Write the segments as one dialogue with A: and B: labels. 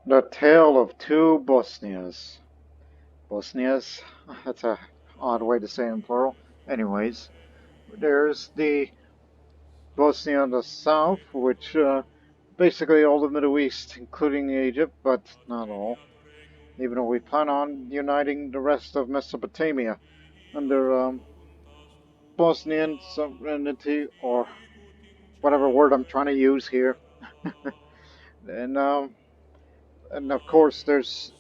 A: The Tale of Two Bosnias. Bosnias? That's a odd way to say it in plural. Anyways, there's the Bosnia in the south, which basically all the Middle East, including Egypt, but not all. Even though we plan on uniting the rest of Mesopotamia under Bosnian sovereignty, or whatever word I'm trying to use here. and and of course, there's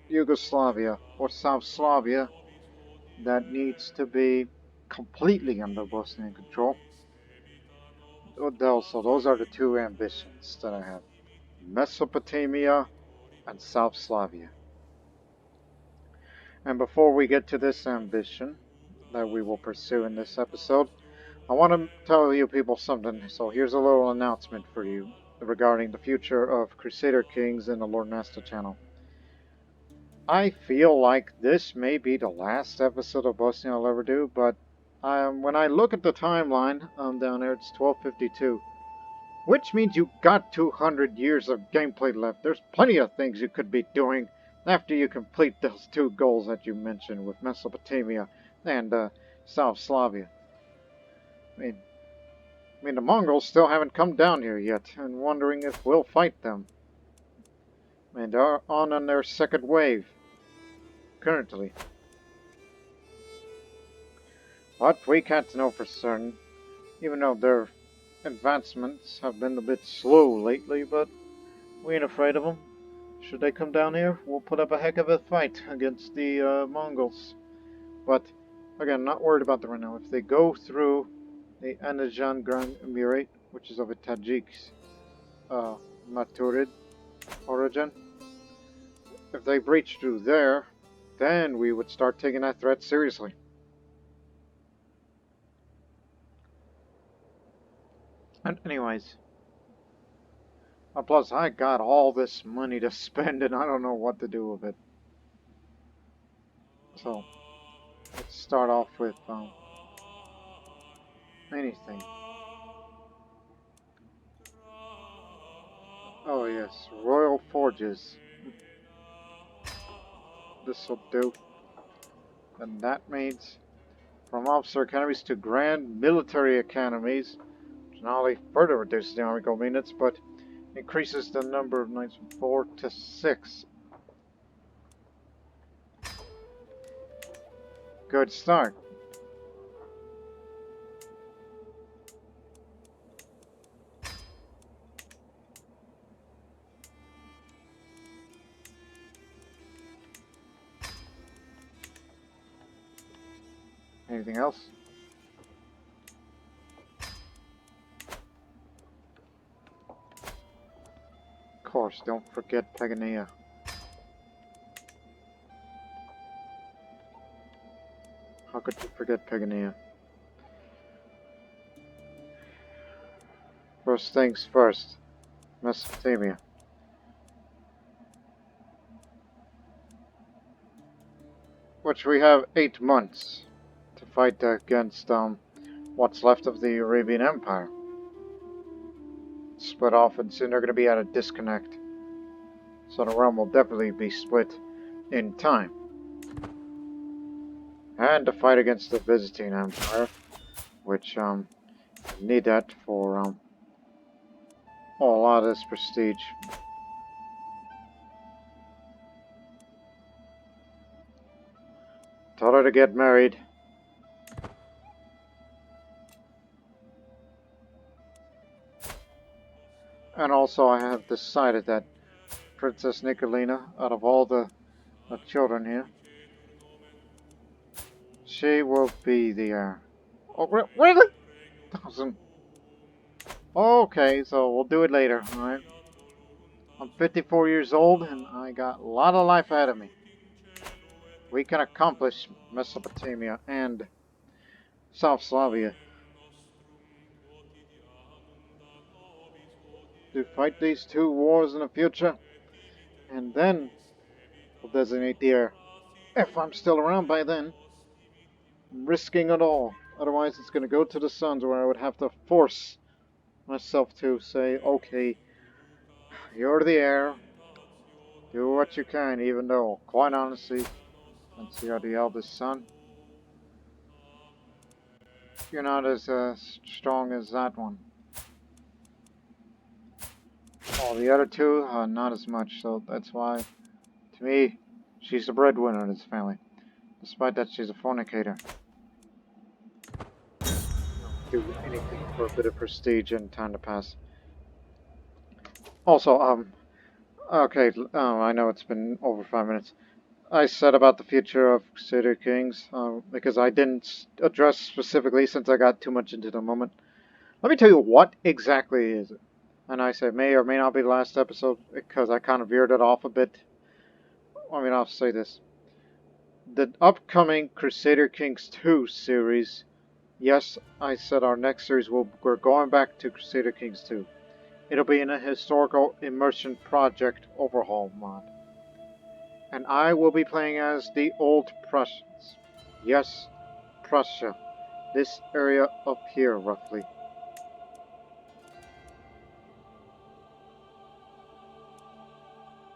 A: Yugoslavia or South Slavia that needs to be completely under Bosnian control. So those are the two ambitions that I have: Mesopotamia and South Slavia. And before we get to this ambition that we will pursue in this episode, I want to tell you people something. So here's a little announcement for you regarding the future of Crusader Kings in the Lord Nasta channel. I feel like this may be the last episode of Bosnia I'll ever do, but when I look at the timeline down there, it's 1252, which means you got 200 years of gameplay left. There's plenty of things you could be doing after you complete those two goals that you mentioned with Mesopotamia and South Slavia. I mean, the Mongols still haven't come down here yet, and wondering if we'll fight them. I mean, they're on their second wave currently. But we can't know for certain, even though their advancements have been a bit slow lately, but we ain't afraid of them. Should they come down here, we'll put up a heck of a fight against the Mongols. But, again, not worried about them right now. If they go through the Anajan Grand Emirate, which is of a Tajik Maturid origin, if they breach through there, then we would start taking that threat seriously. And anyways, plus I got all this money to spend and I don't know what to do with it. So, let's start off with anything. Oh yes, Royal Forges. This'll do. And that means from officer academies to grand military academies, which not only further reduces the army gold units, but increases the number of knights from 4 to 6. Good start. Anything else? Of course, don't forget Pagania. How could you forget Pagania? First things first, Mesopotamia. Which we have 8 months to fight against what's left of the Arabian Empire. Split off, and soon they're going to be at a disconnect. So the realm will definitely be split in time. And to fight against the Byzantine Empire, which need that for a lot of this prestige. Tell her to get married. And also I have decided that Princess Nikolina, out of all the children here, she will be the heir. Oh, really? Doesn't. Okay, so we'll do it later, alright? I'm 54 years old and I got a lot of life ahead of me. We can accomplish Mesopotamia and South Slavia. To fight these two wars in the future, and then we'll designate the heir. If I'm still around by then, I'm risking it all. Otherwise, it's going to go to the sons, where I would have to force myself to say, okay, you're the heir. Do what you can, even though, quite honestly, since you're the eldest son, you're not as strong as that one. Well, the other two, not as much, so that's why, to me, she's the breadwinner in this family. Despite that, she's a fornicator. Do anything for a bit of prestige and time to pass. Also, okay, I know it's been over 5 minutes. I said about the future of Crusader Kings, because I didn't address specifically since I got too much into the moment. Let me tell you what exactly is it. And I say may or may not be the last episode, because I kind of veered it off a bit. I mean, I'll say this. The upcoming Crusader Kings 2 series, yes, I said our next series, we're going back to Crusader Kings 2. It'll be in a historical immersion project overhaul mod. And I will be playing as the Old Prussians. Yes, Prussia. This area up here, roughly.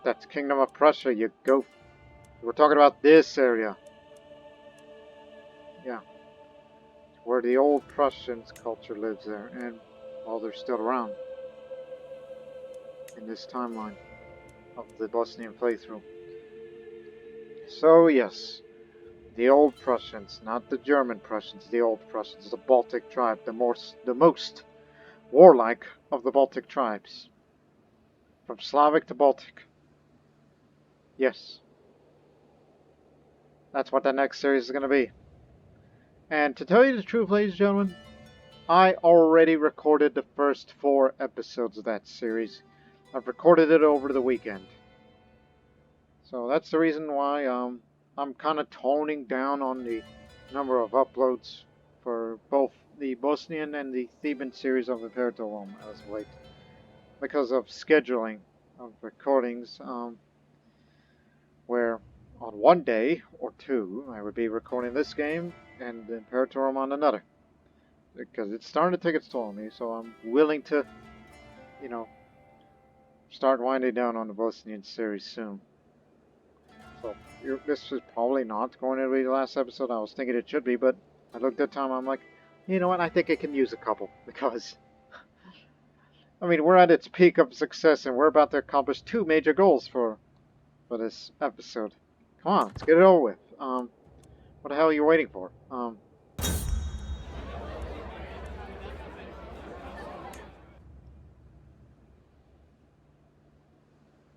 A: That's Kingdom of Prussia, you go. We're talking about this area. Yeah. Where the Old Prussians culture lives there. And, well, they're still around. In this timeline of the Bosnian playthrough. So, yes. The Old Prussians, not the German Prussians, the Old Prussians, the Baltic tribe, the most warlike of the Baltic tribes. From Slavic to Baltic. Yes. That's what the next series is going to be. And to tell you the truth, ladies and gentlemen, I already recorded the first 4 episodes of that series. I've recorded it over the weekend. So that's the reason why I'm kind of toning down on the number of uploads for both the Bosnian and the Theban series of Imperator Rome as of late. Because of scheduling of recordings, where on one day or two I would be recording this game and Imperator Rome on another. Because it's starting to take its toll on me, so I'm willing to, you know, start winding down on the Bosnian series soon. So, this is probably not going to be the last episode. I was thinking it should be, but I looked at time, I'm like, you know what, I think it can use a couple, because, I mean, we're at its peak of success, and we're about to accomplish 2 major goals for this episode. Come on, let's get it over with. What the hell are you waiting for?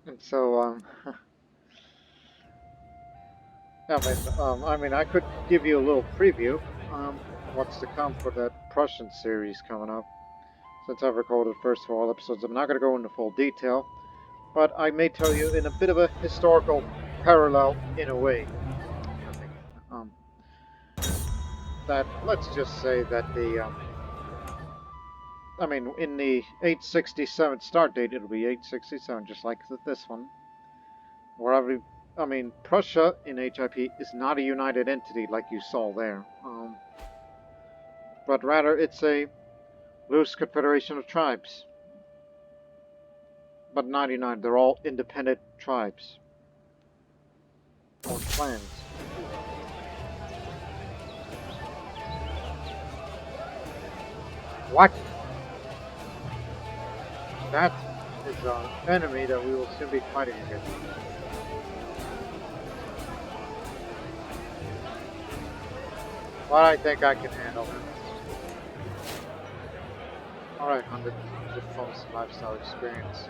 A: And so, I mean, I could give you a little preview, what's to come for that Prussian series coming up. Since I've recorded the first 4 episodes, I'm not going to go into full detail, but I may tell you in a bit of a historical parallel, in a way. I think, that, let's just say that the, I mean, in the 867 start date, it'll be 867, just like this one. Wherever, I mean, Prussia in HIP is not a united entity like you saw there. But rather, it's a loose confederation of tribes. But not united, they're all independent tribes. Or clans. What? That is an enemy that we will soon be fighting against. But I think I can handle him. Alright, 100 phones lifestyle experience.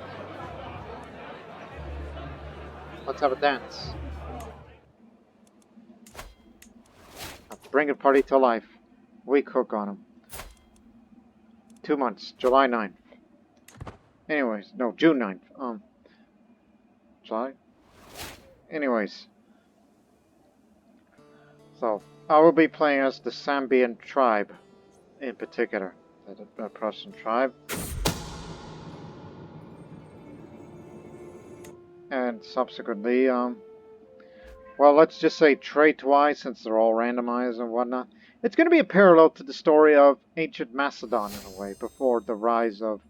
A: Let's have a dance. Bring a party to life. We cook on him. 2 months, July 9th. Anyways, no, June 9th. July? Anyways. So, I will be playing as the Sambian tribe, in particular. The Prussian tribe. And subsequently, well, let's just say trait-wise, since they're all randomized and whatnot, it's going to be a parallel to the story of ancient Macedon, in a way, before the rise of,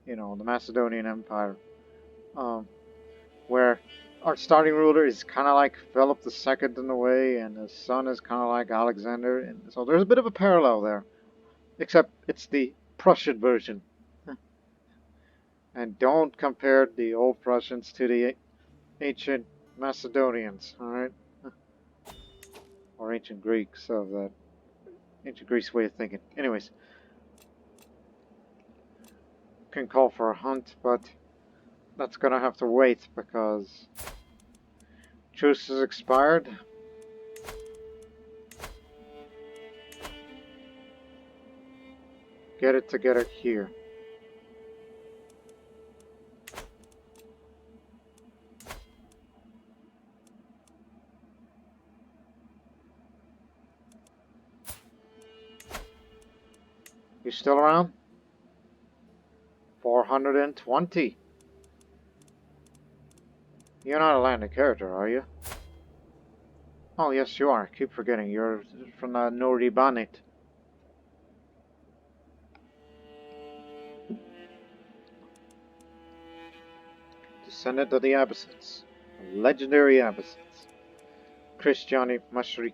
A: you know, the Macedonian Empire. Where our starting ruler is kind of like Philip II in a way, and his son is kind of like Alexander, and so there's a bit of a parallel there, except it's the Prussian version. And don't compare the old Prussians to the ancient Macedonians, alright? Or ancient Greeks of that ancient Greece way of thinking. Anyways, can call for a hunt, but that's gonna have to wait because truce has expired. Get it together here. You still around? 420. You're not a landed character, are you? Oh, yes, you are. I keep forgetting. You're from the Noribanit. Descendant of the Abbasids. Legendary Abbasids. Christiani Mashrik.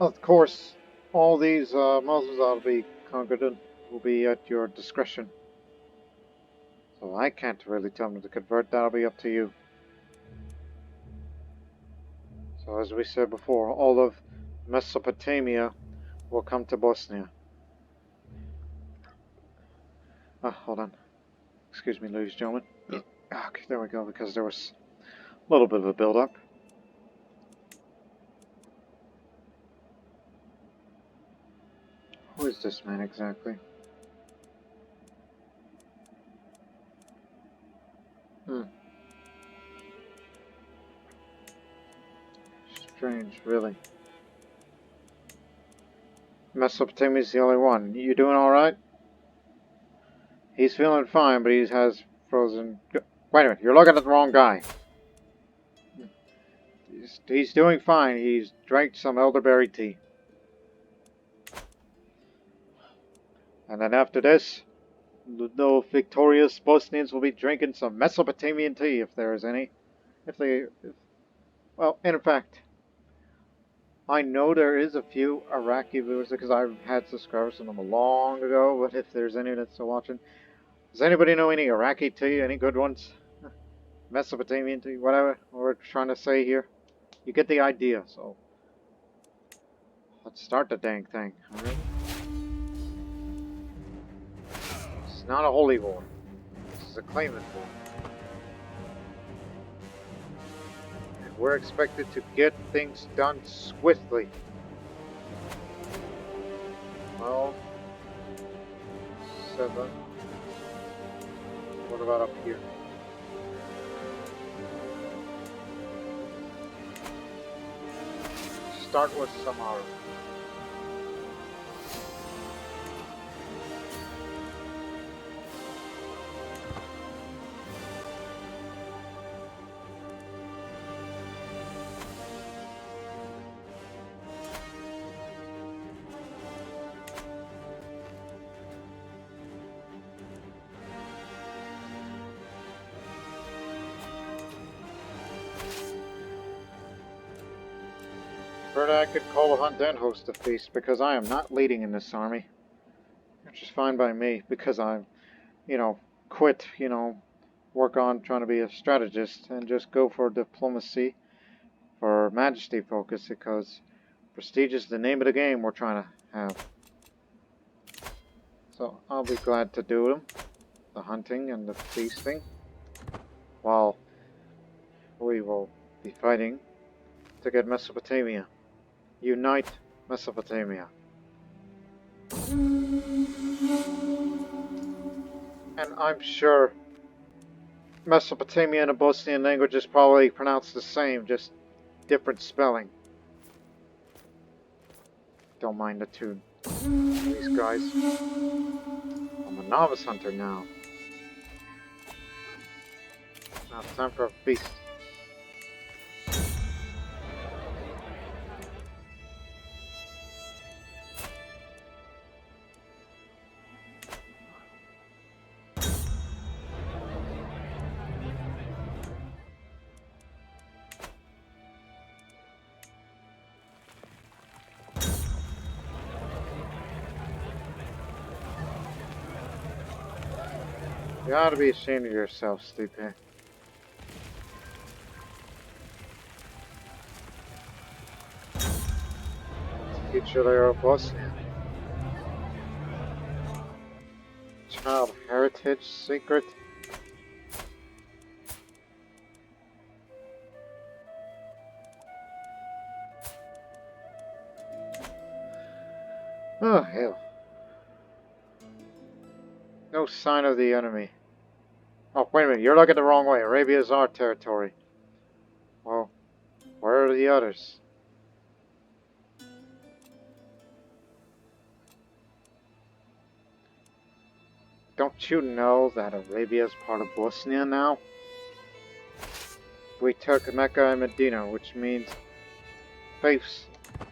A: Of course, all these Muslims that'll be conquered will be at your discretion. So I can't really tell them to convert. That'll be up to you. So as we said before, all of Mesopotamia will come to Bosnia. Hold on. Excuse me, ladies and gentlemen. Okay, there we go, because there was a little bit of a build-up. Who is this man exactly? Strange, really. Mesopotamia's the only one. You doing alright? He's feeling fine, but he has frozen... Wait a minute, you're looking at the wrong guy. He's doing fine. He's drank some elderberry tea. And then after this, the victorious Bosnians will be drinking some Mesopotamian tea, if there is any. Well, in fact, I know there is a few Iraqi viewers, because I've had subscribers from them long ago, but if there's any that's still watching, does anybody know any Iraqi tea, any good ones? Mesopotamian tea, whatever we're trying to say here. You get the idea, so let's start the dang thing, alright? This is not a holy war. This is a claimant war. And we're expected to get things done swiftly. Well, 7. What about up here? Start with Samara. Further, I could call a hunt and host a feast, because I am not leading in this army. Which is fine by me, because I'm, quit, work on trying to be a strategist and just go for diplomacy, for majesty focus, because prestige is the name of the game we're trying to have. So I'll be glad to do them, the hunting and the feasting, while we will be fighting to get Mesopotamia. Unite Mesopotamia. And I'm sure Mesopotamian and Bosnian language is probably pronounced the same, just different spelling. Don't mind the tune. These guys. I'm a novice hunter now. Now it's time for a feast. You ought to be ashamed of yourself, Stipe. Future leader of Bosnia. Child heritage secret. Oh, hell. No sign of the enemy. Oh, wait a minute. You're looking the wrong way. Arabia is our territory. Well, where are the others? Don't you know that Arabia is part of Bosnia now? We took Mecca and Medina, which means faiths,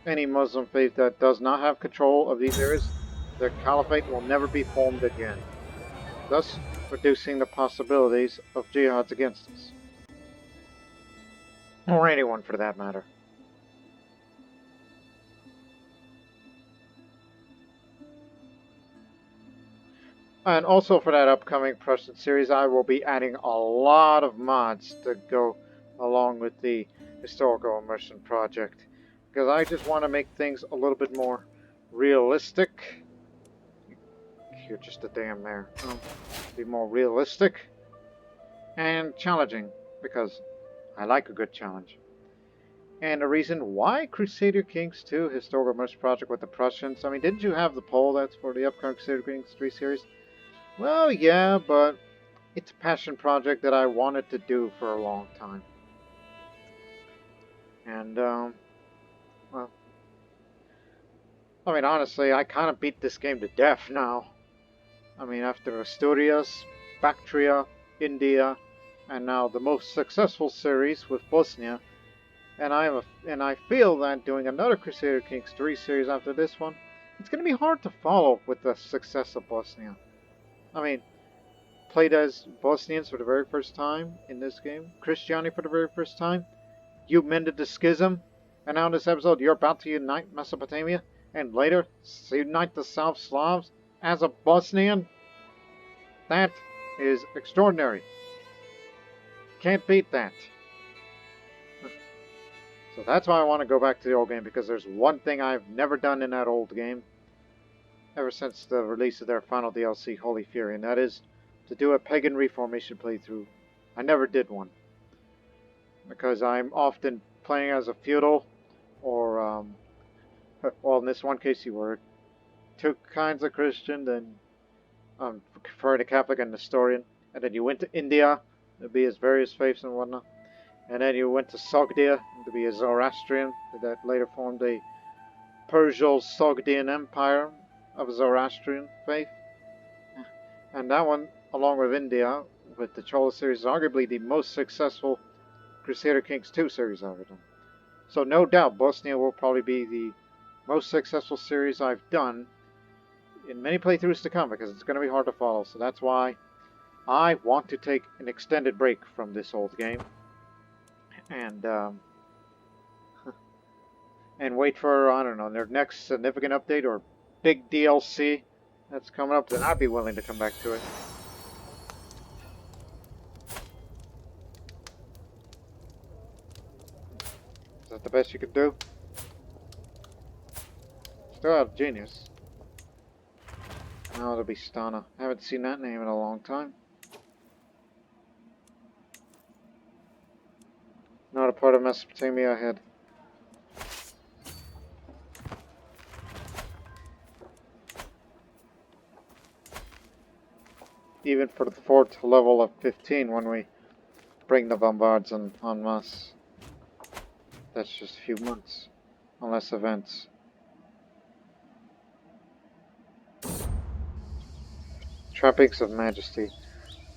A: any Muslim faith that does not have control of these areas, their caliphate will never be formed again, thus reducing the possibilities of jihads against us. Or anyone for that matter. And also for that upcoming Prussian series, I will be adding a lot of mods to go along with the historical immersion project. Because I just want to make things a little bit more realistic. You're just a damn mare. Be more realistic and challenging, because I like a good challenge. And the reason why Crusader Kings 2 Historical Immersion Project with the Prussians, I mean, didn't you have the poll that's for the upcoming Crusader Kings 3 series? Well, yeah, but it's a passion project that I wanted to do for a long time. And, well, I mean, honestly, I kind of beat this game to death now. I mean, after Asturias, Bactria, India, and now the most successful series with Bosnia, and I feel that doing another Crusader Kings 3 series after this one, it's going to be hard to follow with the success of Bosnia. I mean, played as Bosnians for the very first time in this game, Christianity for the very first time, you mended the schism, and now in this episode you're about to unite Mesopotamia, and later unite the South Slavs as a Bosnian? That is extraordinary. Can't beat that. So that's why I want to go back to the old game, because there's one thing I've never done in that old game ever since the release of their final DLC, Holy Fury, and that is to do a Pagan Reformation playthrough. I never did one, because I'm often playing as a feudal, or, well, in this one case you were two kinds of Christian, then preferring a Catholic and Nestorian, and then you went to India to be his various faiths and whatnot. And then you went to Sogdia to be a Zoroastrian that later formed a Persian-Sogdian Empire of Zoroastrian faith. And that one, along with India, with the Chola series, is arguably the most successful Crusader Kings 2 series I've ever done. So no doubt Bosnia will probably be the most successful series I've done in many playthroughs to come, because it's going to be hard to follow. So that's why I want to take an extended break from this old game. And wait for, I don't know, their next significant update or big DLC that's coming up, then I'd be willing to come back to it. Is that the best you can do? Still out of Genius. Now it'll be Stana. I haven't seen that name in a long time. Not a part of Mesopotamia ahead. Even for the fort level of 15 when we bring the bombards en masse. That's just a few months. Unless events. Trappings of majesty.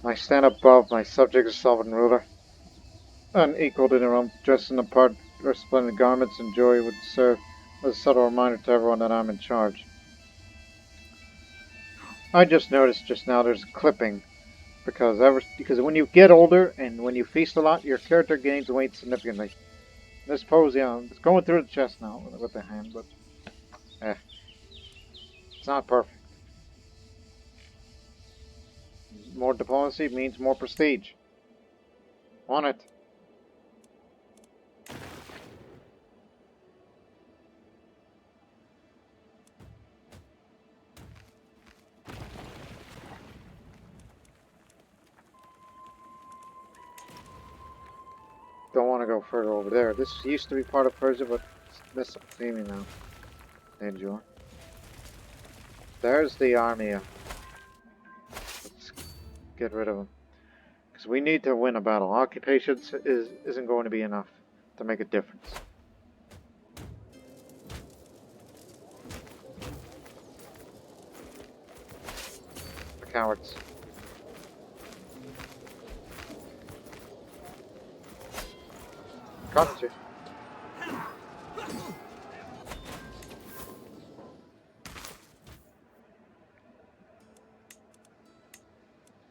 A: I stand above my subject as sovereign ruler. Unequaled in their own dressing apart resplendent garments, and joy would serve as a subtle reminder to everyone that I'm in charge. I just noticed just now there's a clipping, because when you get older and when you feast a lot, your character gains weight significantly. This pose, yeah, it's going through the chest now with the hand, but it's not perfect. More diplomacy means more prestige. On it. Don't want to go further over there. This used to be part of Persia, but it's Mesopotamia now. Enjoy. There's the army. Let's get rid of them. Because we need to win a battle. Occupation isn't going to be enough to make a difference. The cowards. Got you.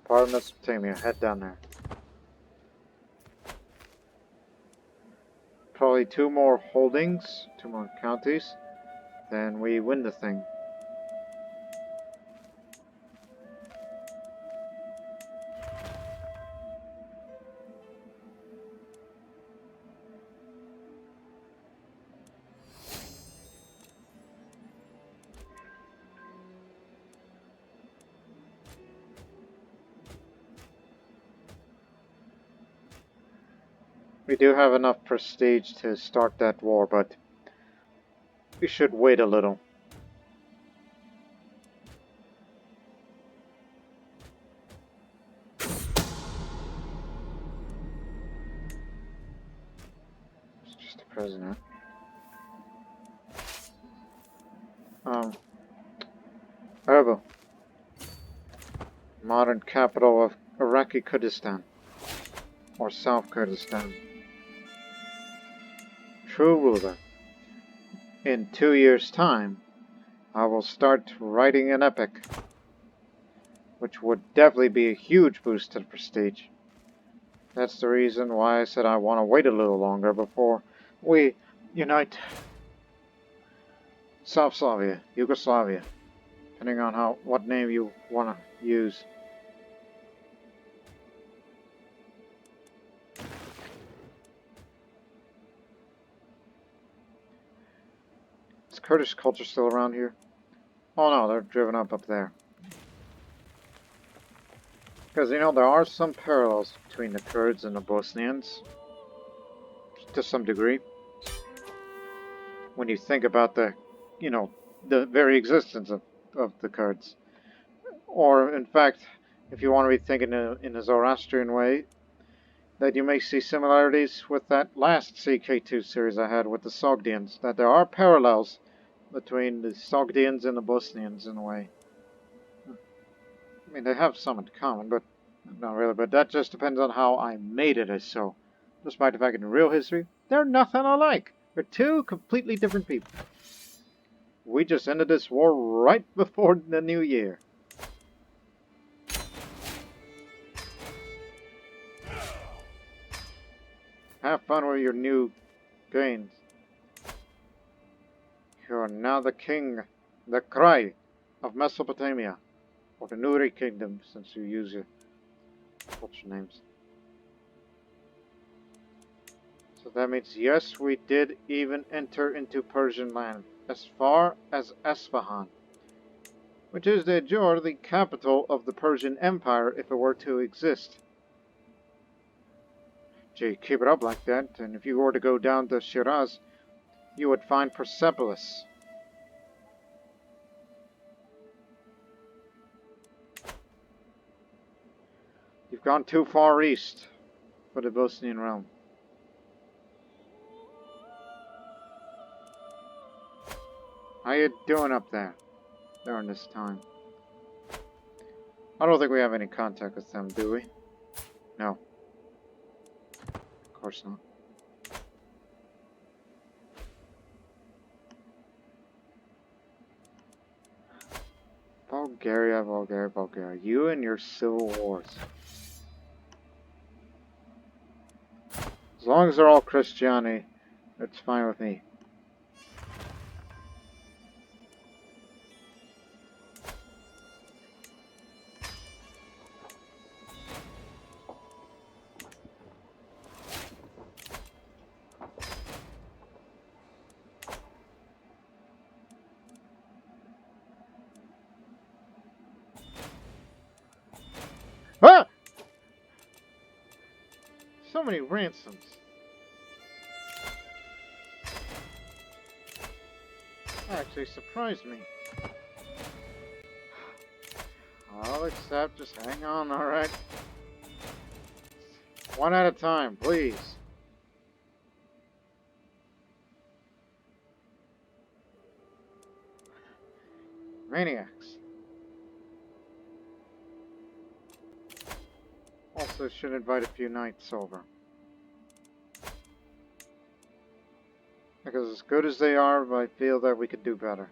A: Part of Mesopotamia. Head down there. Probably 2 more holdings, 2 more counties, then we win the thing. We do have enough prestige to start that war, but we should wait a little. It's just a president. Erbil. Modern capital of Iraqi Kurdistan. Or South Kurdistan. True ruler. In 2 years' time, I will start writing an epic, which would definitely be a huge boost to the prestige. That's the reason why I said I want to wait a little longer before we unite South Slavia, Yugoslavia, depending on what name you want to use. Is Kurdish culture still around here? Oh no, they're driven up there. Because, you know, there are some parallels between the Kurds and the Bosnians. To some degree. When you think about the very existence of the Kurds. Or, in fact, if you want to be thinking in a Zoroastrian way, that you may see similarities with that last CK2 series I had with the Sogdians. That there are parallels between the Sogdians and the Bosnians in a way. I mean, they have some in common, but not really. But that just depends on how I made it as so. Despite the fact in real history, they're nothing alike. They're 2 completely different people. We just ended this war right before the new year. Have fun with your new gains. You are now the king, the Krai of Mesopotamia, or the Nuri Kingdom, since you use your culture names. So that means, yes, we did even enter into Persian land, as far as Esfahan, which is de jure the capital of the Persian Empire if it were to exist. Gee, keep it up like that, and if you were to go down to Shiraz, you would find Persepolis. You've gone too far east for the Bosnian realm. How you doing up there during this time? I don't think we have any contact with them, do we? No. Of course not. Bulgaria, Bulgaria, Bulgaria. You and your civil wars. As long as they're all Christiani, it's fine with me. so many ransoms. That actually surprised me. I'll accept. Just hang on, alright? One at a time, please. Maniacs. Also should invite a few knights over. Because as good as they are, I feel that we could do better.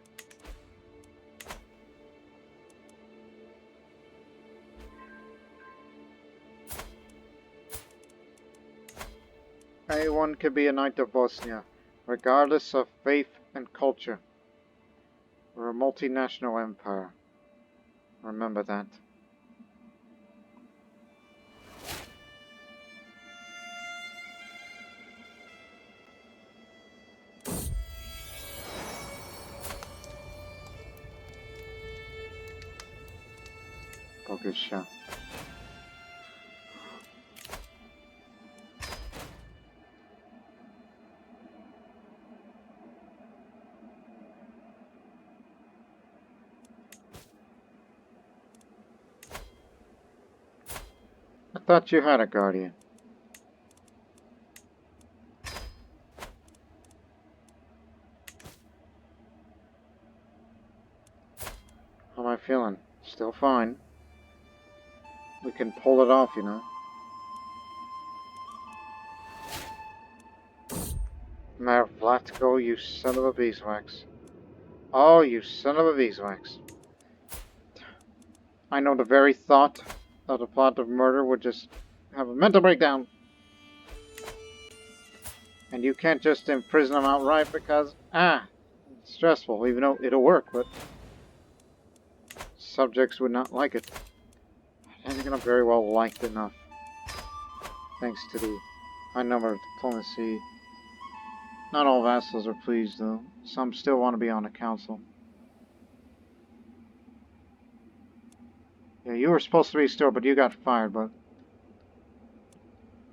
A: Anyone can be a knight of Bosnia, regardless of faith and culture. We're a multinational empire. Remember that. Go good shot. I thought you had a guardian. How am I feeling? Still fine. We can pull it off, you know. Mayor Vlatko, you son of a beeswax. Oh, you son of a beeswax. I know the very thought of the plot of murder would just have a mental breakdown. And you can't just imprison them outright because, it's stressful, even though it'll work, but subjects would not like it. I think I'm very well liked enough. Thanks to the high number of diplomacy. Not all vassals are pleased, though. Some still want to be on the council. Yeah, you were supposed to be still, but you got fired, but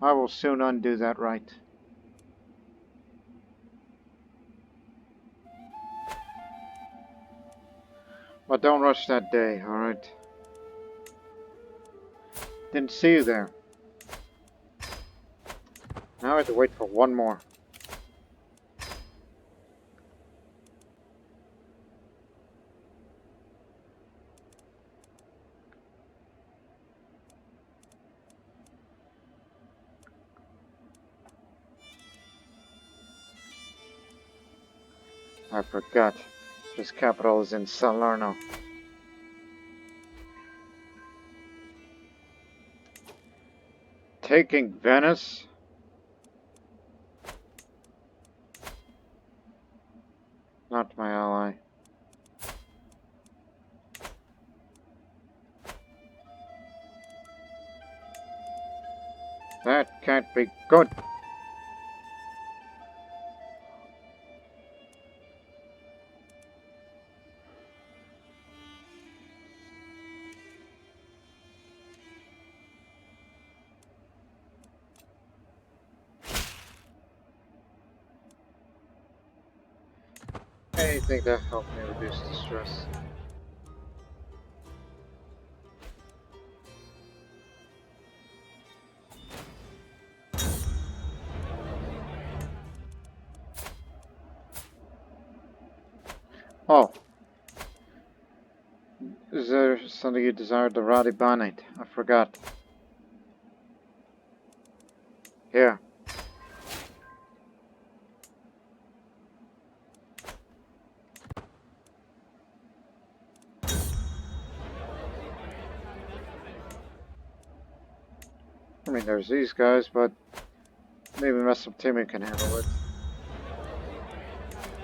A: I will soon undo that right. But don't rush that day, alright? Didn't see you there. Now I have to wait for one more. I forgot. His capital is in Salerno. Taking Venice? Not my ally. That can't be good. Anything that helped me reduce the stress. Oh. Is there something you desired to Radi Banite? I forgot. Here. I mean, there's these guys, but maybe Mesopotamia can handle it.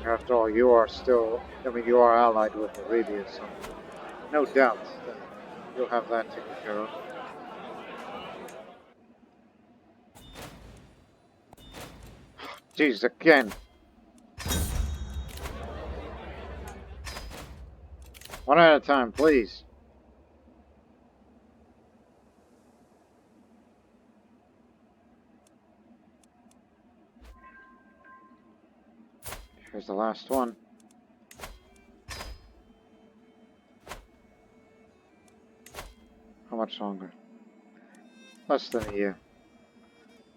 A: After all, you are still, you are allied with Arabia, so no doubt that you'll have that taken care of. Jeez, again. One at a time, please. Here's the last one. How much longer? Less than a year.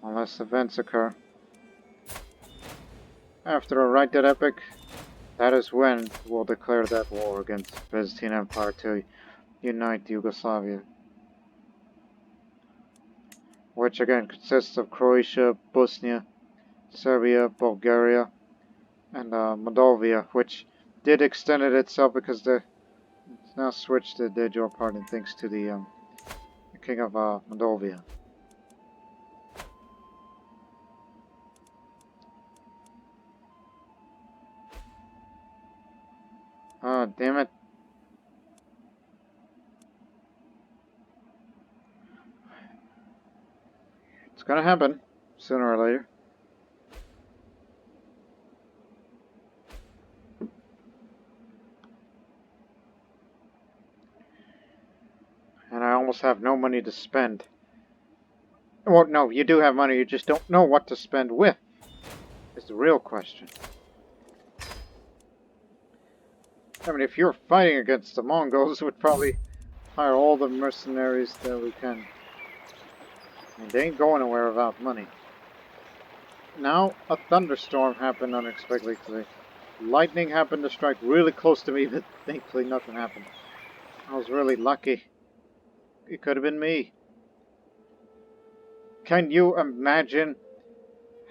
A: Unless events occur. After a righted epic, that is when we'll declare that war against the Byzantine Empire to unite Yugoslavia. Which again consists of Croatia, Bosnia, Serbia, Bulgaria, and Moldavia, which did extend it itself because it's now switched to the de jure pardon thanks to the King of Moldavia. Ah, damn it. It's gonna happen, sooner or later. And I almost have no money to spend. Well, no, you do have money, you just don't know what to spend with, is the real question. I mean, if you're fighting against the Mongols, we'd probably hire all the mercenaries that we can. I mean, they ain't going anywhere without money. Now, a thunderstorm happened unexpectedly. Lightning happened to strike really close to me, but thankfully nothing happened. I was really lucky. It could have been me. Can you imagine?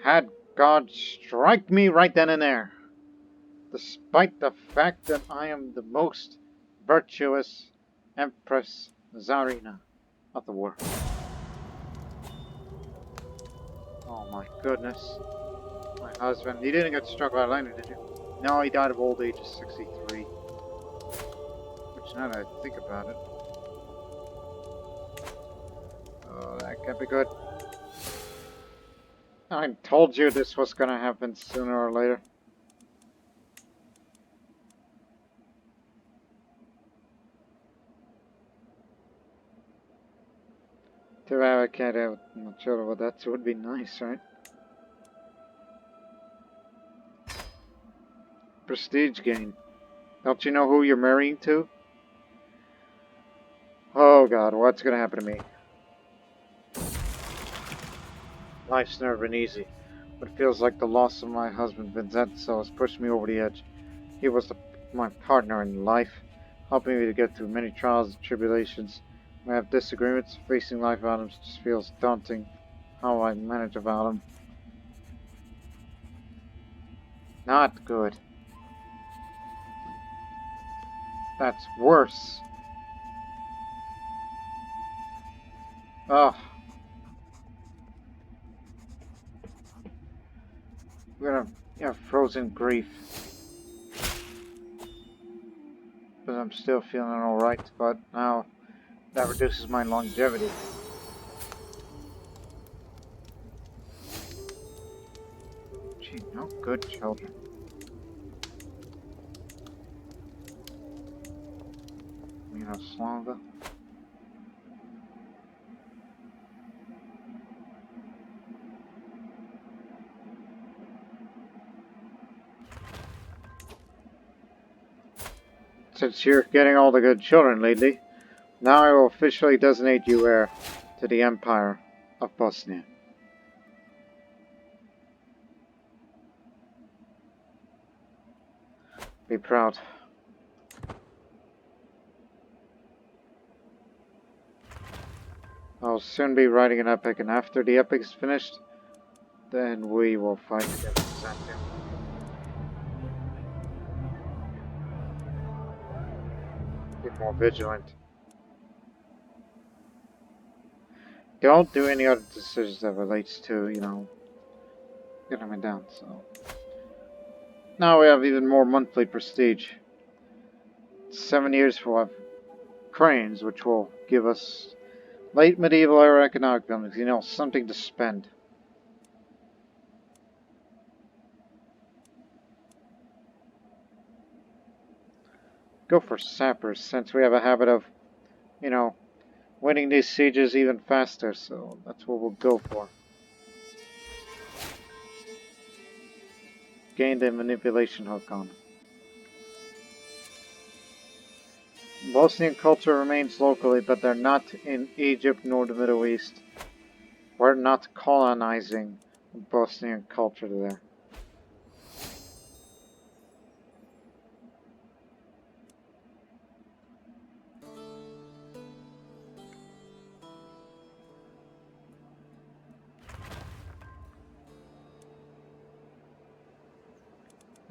A: Had God strike me right then and there? Despite the fact that I am the most virtuous Empress Tsarina of the world. Oh my goodness. My husband, he didn't get struck by lightning, did you? No, he died of old age at 63. Which, now that I think about it... Oh, that can't be good. I told you this was gonna happen sooner or later. Too bad I can't have no children, but that would be nice, right? Prestige gain. Don't you know who you're marrying to? Oh god, what's gonna happen to me? Life's never been easy, but it feels like the loss of my husband Vincenzo has pushed me over the edge. He was my partner in life, helping me to get through many trials and tribulations. When I have disagreements, facing life without him just feels daunting. How I manage without him. Not good. That's worse. Ugh. We're gonna have frozen grief. But I'm still feeling alright, but now that reduces my longevity. Gee, no good children. Slava. Since you're getting all the good children lately, now I will officially designate you heir to the Empire of Bosnia. Be proud. I'll soon be writing an epic, and after the epic is finished, then we will fight against Byzantium. Be more vigilant. Don't do any other decisions that relates to, you know, getting me down, so. Now we have even more monthly prestige. 7 years for cranes, which will give us late medieval era economic buildings, you know, something to spend. Go for sappers, since we have a habit of, you know, winning these sieges even faster, so that's what we'll go for. gained a manipulation hook on. Bosnian culture remains locally, but they're not in Egypt nor the Middle East. We're not colonizing Bosnian culture there.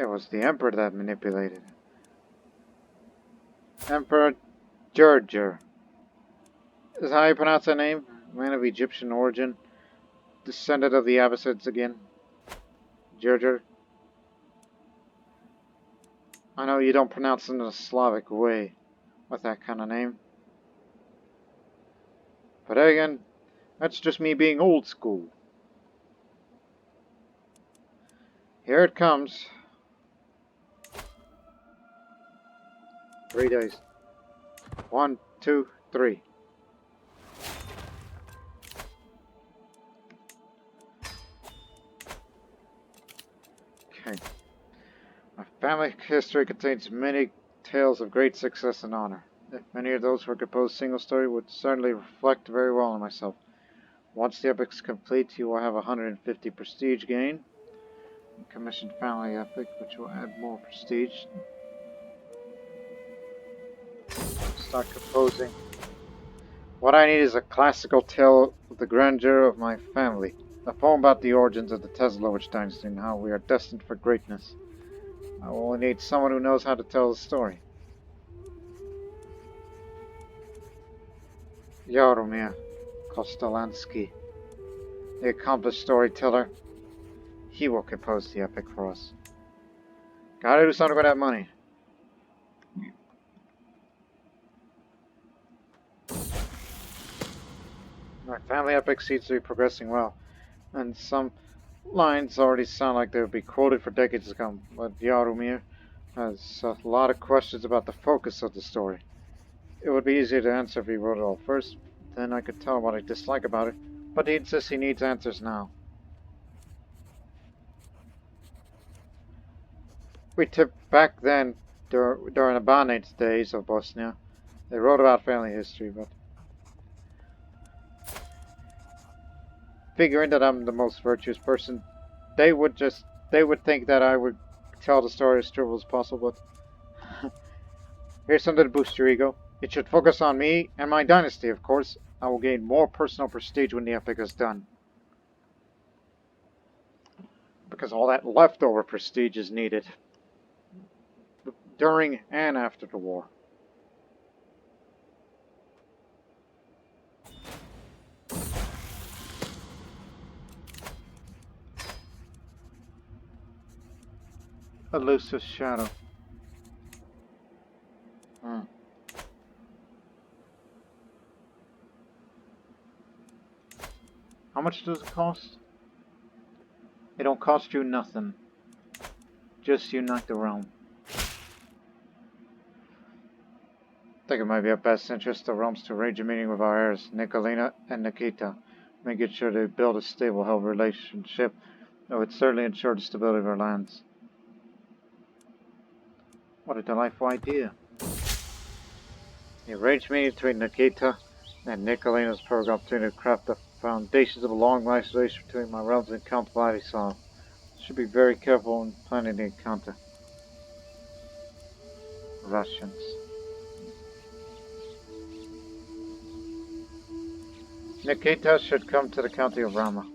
A: It was the emperor that manipulated. Emperor Gerger. Is how you pronounce that name? Man of Egyptian origin. Descendant of the Abbasids again. Gerger. I know you don't pronounce it in a Slavic way with that kind of name. But again, that's just me being old school. Here it comes. 3 days. 1, 2, 3. Okay. My family history contains many tales of great success and honor. If many of those were composed single story would certainly reflect very well on myself. Once the epic's complete, you will have 150 prestige gain. Commissioned family epic, which will add more prestige. Start composing. What I need is a classical tale of the grandeur of my family. A poem about the origins of the Teslavich dynasty and how we are destined for greatness. I will only need someone who knows how to tell the story. Jaromir Kostolansky, the accomplished storyteller. He will compose the epic for us. Gotta do something with that money. My family epic seems to be progressing well, and some lines already sound like they would be quoted for decades to come, but Jaromir has a lot of questions about the focus of the story. It would be easier to answer if he wrote it all first, then I could tell what I dislike about it, but he insists he needs answers now. Back then, during the Banate days of Bosnia, they wrote about family history, but figuring that I'm the most virtuous person, they would think that I would tell the story as true as possible, but here's something to boost your ego. It should focus on me and my dynasty, of course. I will gain more personal prestige when the epic is done. Because all that leftover prestige is needed during and after the war. Elusive shadow. How much does it cost? It don't cost you nothing. Just unite the realm. I think it might be our best interest the realms to arrange a meeting with our heirs, Nikolina and Nikita, making sure they build a stable, healthy relationship that would certainly ensure the stability of our lands. What a delightful idea. The arranged meeting between Nikita and Nikolina's perfect opportunity to craft the foundations of a long-lasting relationship between my realms and Count Vladislav. Should be very careful in planning the encounter. Russians. Nikita should come to the county of Rama.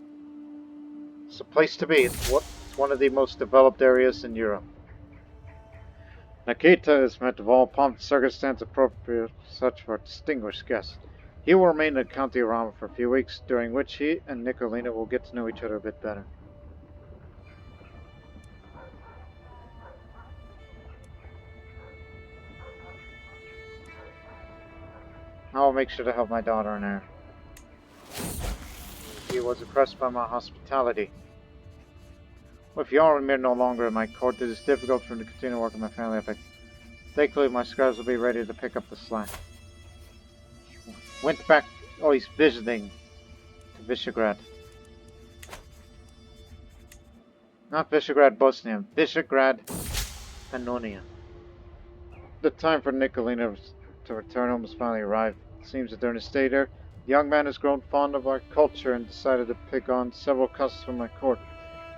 A: It's a place to be. It's one of the most developed areas in Europe. Nikita is meant of all pomp and circumstance appropriate such for a distinguished guest. He will remain in the county of Rama for a few weeks, during which he and Nikolina will get to know each other a bit better. I will make sure to help my daughter and heir. He was impressed by my hospitality. With Jaromir no longer in my court, it is difficult for me to continue working my family epic. Thankfully, my scribes will be ready to pick up the slack. Went back. Oh, he's visiting to Visegrad. Not Visegrad, Bosnia. Visegrad, Pannonia. The time for Nicolina to return home has finally arrived. It seems that during his stay there, the young man has grown fond of our culture and decided to pick on several customs from my court.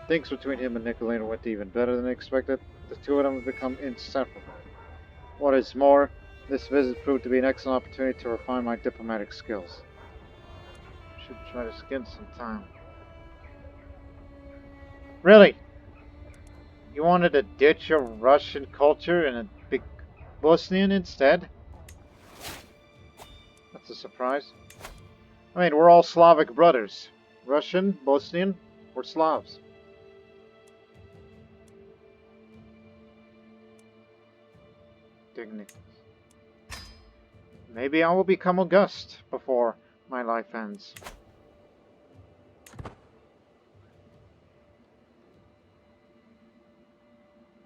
A: Things between him and Nicolina went even better than expected. The two of them have become inseparable. What is more, this visit proved to be an excellent opportunity to refine my diplomatic skills. Should try to skin some time. Really? You wanted to ditch your Russian culture and be Bosnian instead? That's a surprise. I mean, we're all Slavic brothers. Russian, Bosnian, we're Slavs. Dignity. Maybe I will become august before my life ends.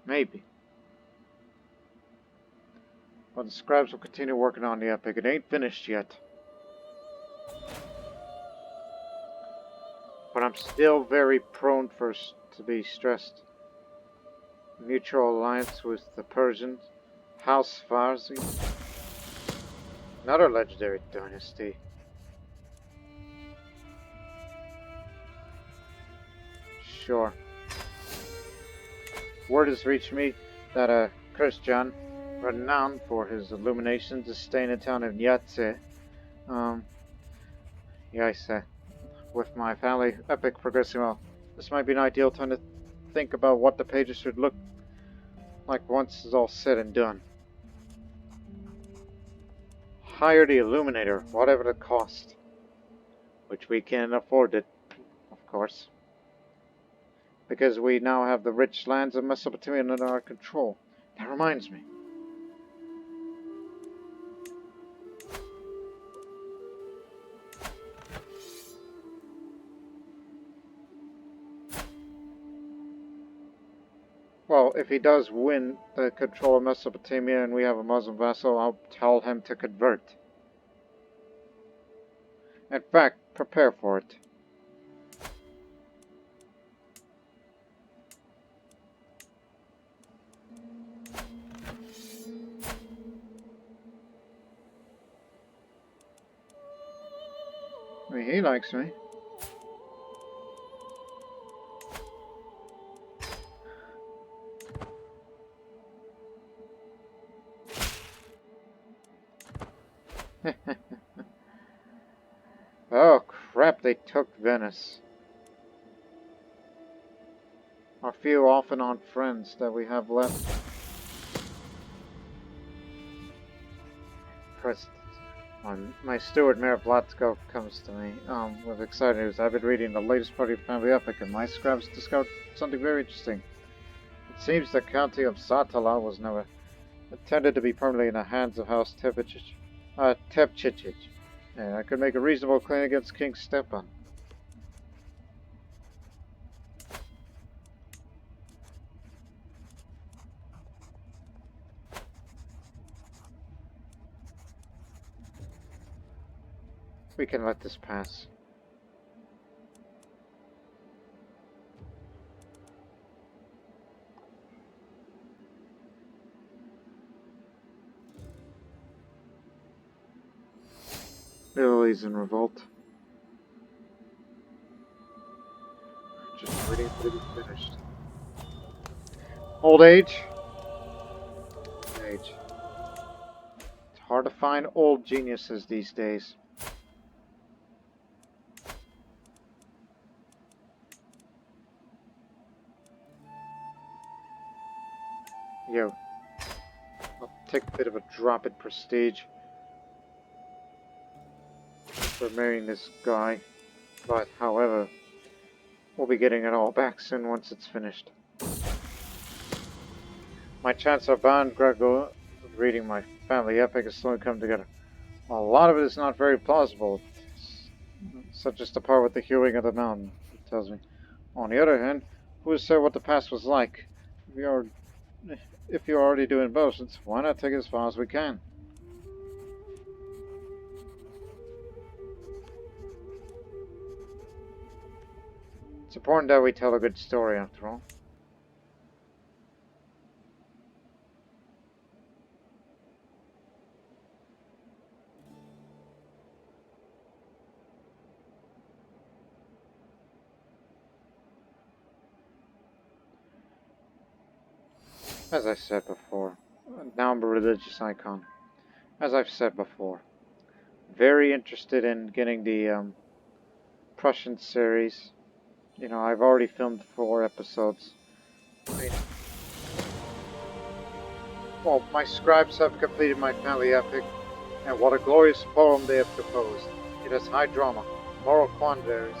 A: Maybe. But the scribes will continue working on the epic. It ain't finished yet. But I'm still very prone to be stressed. Mutual alliance with the Persians. House Farsi. Another legendary dynasty. Sure. Word has reached me that Christian, renowned for his illuminations, is staying in town of Yace. Yace. With my family epic progressing well, this might be an ideal time to think about what the pages should look like once it's all said and done. Hire the illuminator, whatever the cost. Which we can afford it, of course. Because we now have the rich lands of Mesopotamia under our control. That reminds me. Well, if he does win the control of Mesopotamia and we have a Muslim vassal, I'll tell him to convert. In fact, prepare for it. I mean, he likes me. Oh crap, they took Venice. Our few off and on friends that we have left. President. My steward, Mayor Blatsko, comes to me with exciting news. I've been reading the latest part of your family epic, and my scribes discovered something very interesting. It seems the county of Zatala was never intended to be permanently in the hands of House Tepchich. And I could make a reasonable claim against King Stepan. We can let this pass. Italy's in revolt. Just waiting for it to be finished. Old age? Age. It's hard to find old geniuses these days. Yo. I'll take a bit of a drop in prestige for marrying this guy, but however, we'll be getting it all back soon once it's finished. My chance of Van Gregor reading my family epic has slowly come together. A lot of it is not very plausible, such as the part with the hewing of the mountain, it tells me. On the other hand, who has said what the past was like? If you're already doing potions, why not take it as far as we can? It's important that we tell a good story, after all. As I said before, now I'm a religious icon. As I've said before, very interested in getting the Prussian series. You know, I've already filmed 4 episodes. Well, my scribes have completed my family epic, and what a glorious poem they have composed. It has high drama, moral quandaries,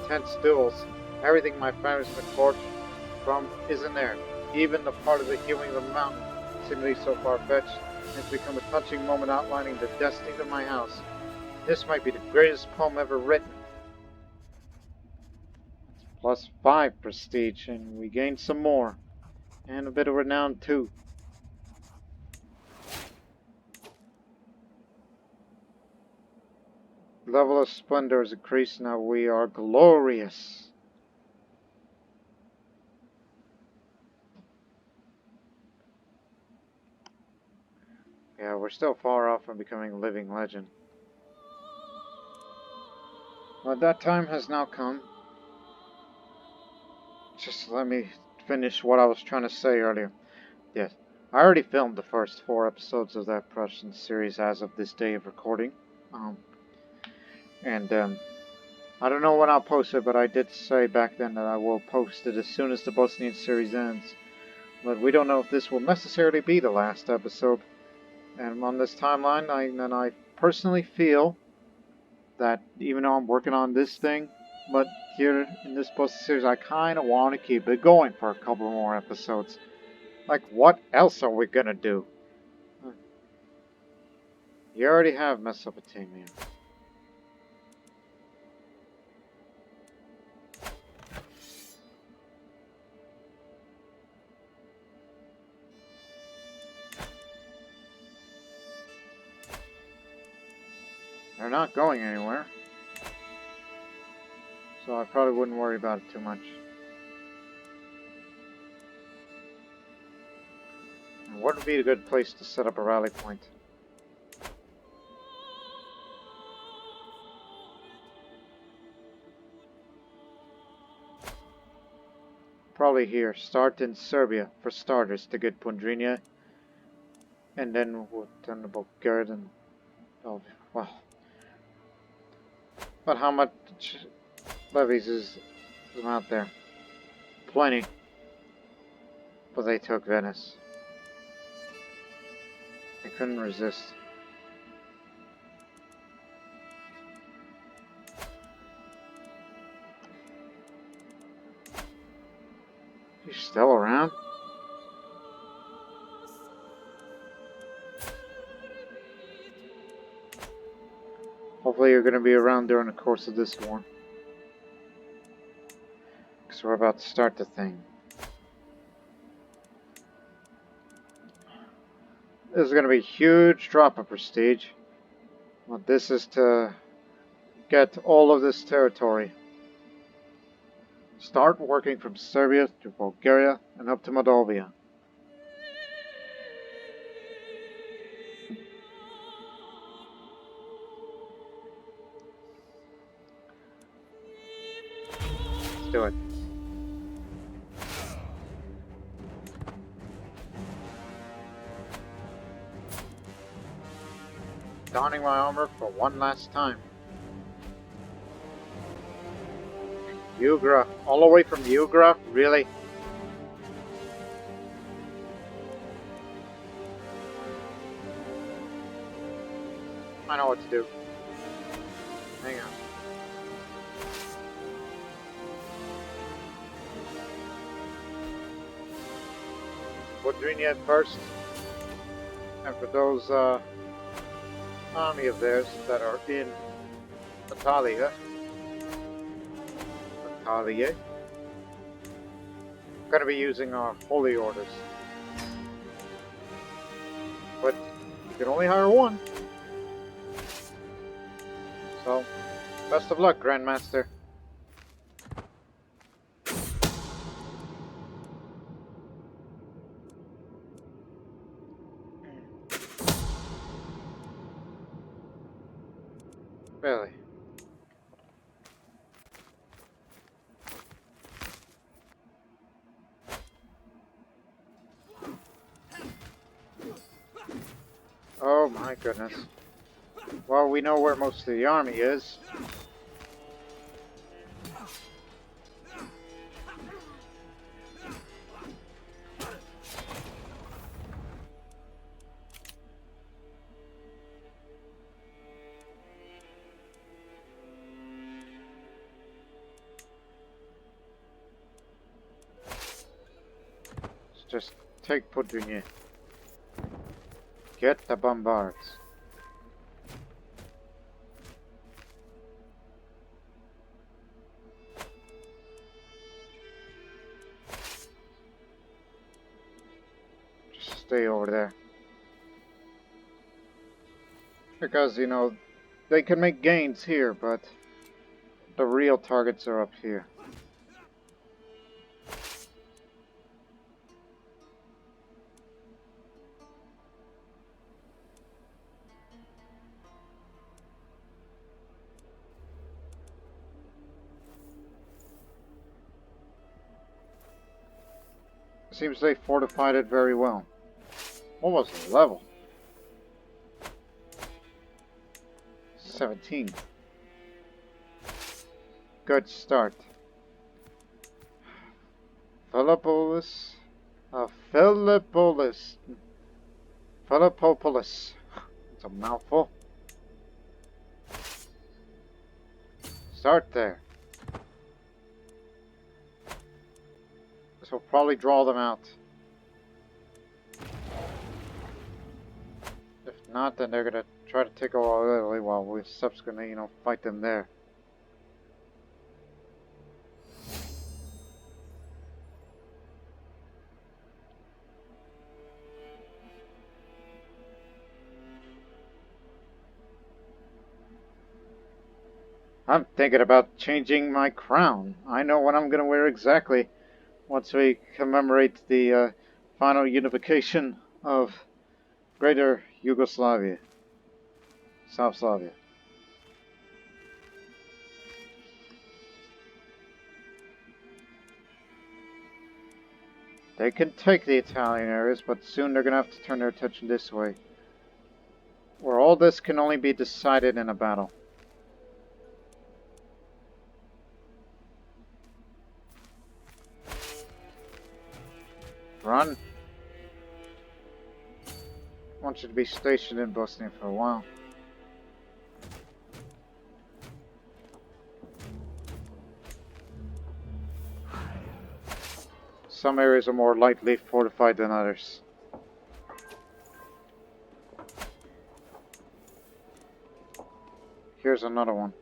A: intense duels. Everything my family's been forged from is in there. Even the part of the healing of the mountain, seemingly so far-fetched, has become a touching moment outlining the destiny of my house. This might be the greatest poem ever written. Plus 5 prestige, and we gained some more. And a bit of renown, too. Level of splendor is increased, now we are glorious. Yeah, we're still far off from becoming a living legend. But that time has now come. Just let me finish what I was trying to say earlier. Yes, I already filmed the first 4 episodes of that Prussian series as of this day of recording. And I don't know when I'll post it, but I did say back then that I will post it as soon as the Bosnian series ends. But we don't know if this will necessarily be the last episode. And on this timeline, I personally feel that even though I'm working on this thing, but here in this Bosnian series, I kind of want to keep it going for a couple more episodes. Like, what else are we gonna do? You already have Mesopotamia. They're not going anywhere. So I probably wouldn't worry about it too much. And what would be a good place to set up a rally point? Probably here. Start in Serbia, for starters, to get Pundrinia. And then we'll turn to Bulgaria and... Oh, well... But how much levies is out there? Plenty. But they took Venice. They couldn't resist. You still around? Hopefully you're going to be around during the course of this war. Because we're about to start the thing. This is going to be a huge drop of prestige. But this is to get all of this territory. Start working from Serbia to Bulgaria and up to Moldavia. Let's do it. Donning my armor for one last time. Ugra. All the way from Ugra? Really? I know what to do. Hang on. Vodrinia first. And for those army of theirs that are in Italia, we're going to be using our holy orders. But you can only hire one. So, best of luck, Grandmaster. Really? My goodness. Well, we know where most of the army is. Just take Podunje. Get the bombards. Just stay over there. Because, you know, they can make gains here, but the real targets are up here. Seems they fortified it very well. What was the level? 17. Good start. Philippopolis. Philippopolis. It's a mouthful. Start there. This will probably draw them out. If not, then they're gonna try to take over Italy while we're subsequently, you know, fight them there. I'm thinking about changing my crown. I know what I'm gonna wear exactly once we commemorate the final unification of Greater Yugoslavia, South Slavia. They can take the Italian areas, but soon they're going to have to turn their attention this way, where all this can only be decided in a battle. Run. I want you to be stationed in Bosnia for a while. Some areas are more lightly fortified than others. Here's another one.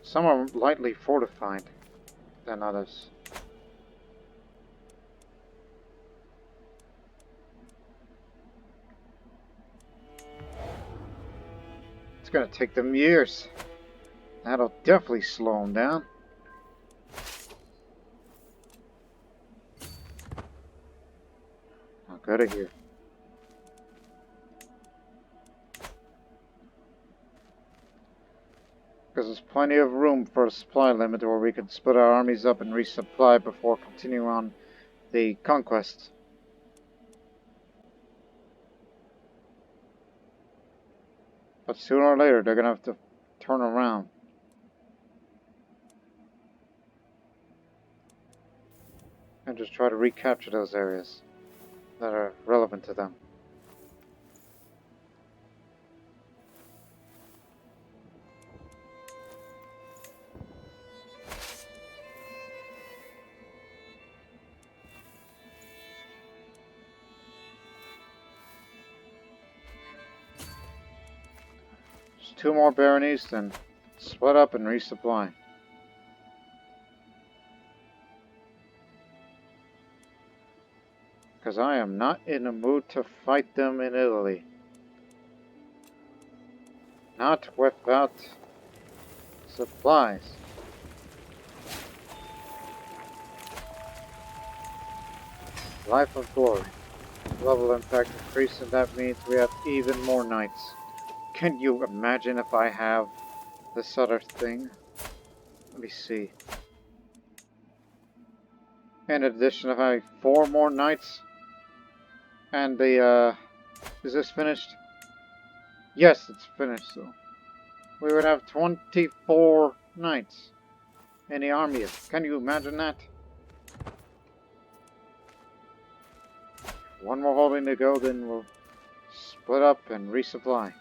A: Some are lightly fortified than others. It's gonna take them years. That'll definitely slow them down. Now go to here. Because there's plenty of room for a supply limit where we can split our armies up and resupply before continuing on the conquest. But sooner or later they're going to have to turn around. And just try to recapture those areas that are relevant to them. Two more baronies, then split up and resupply. Because I am not in the mood to fight them in Italy. Not without supplies. Life of Glory. Level impact increase, and that means we have even more knights. Can you imagine if I have this other thing? Let me see. In addition of having 4 more knights. And the, is this finished? Yes, it's finished, so. We would have 24 knights in the army. Can you imagine that? One more holding to go, then we'll split up and resupply.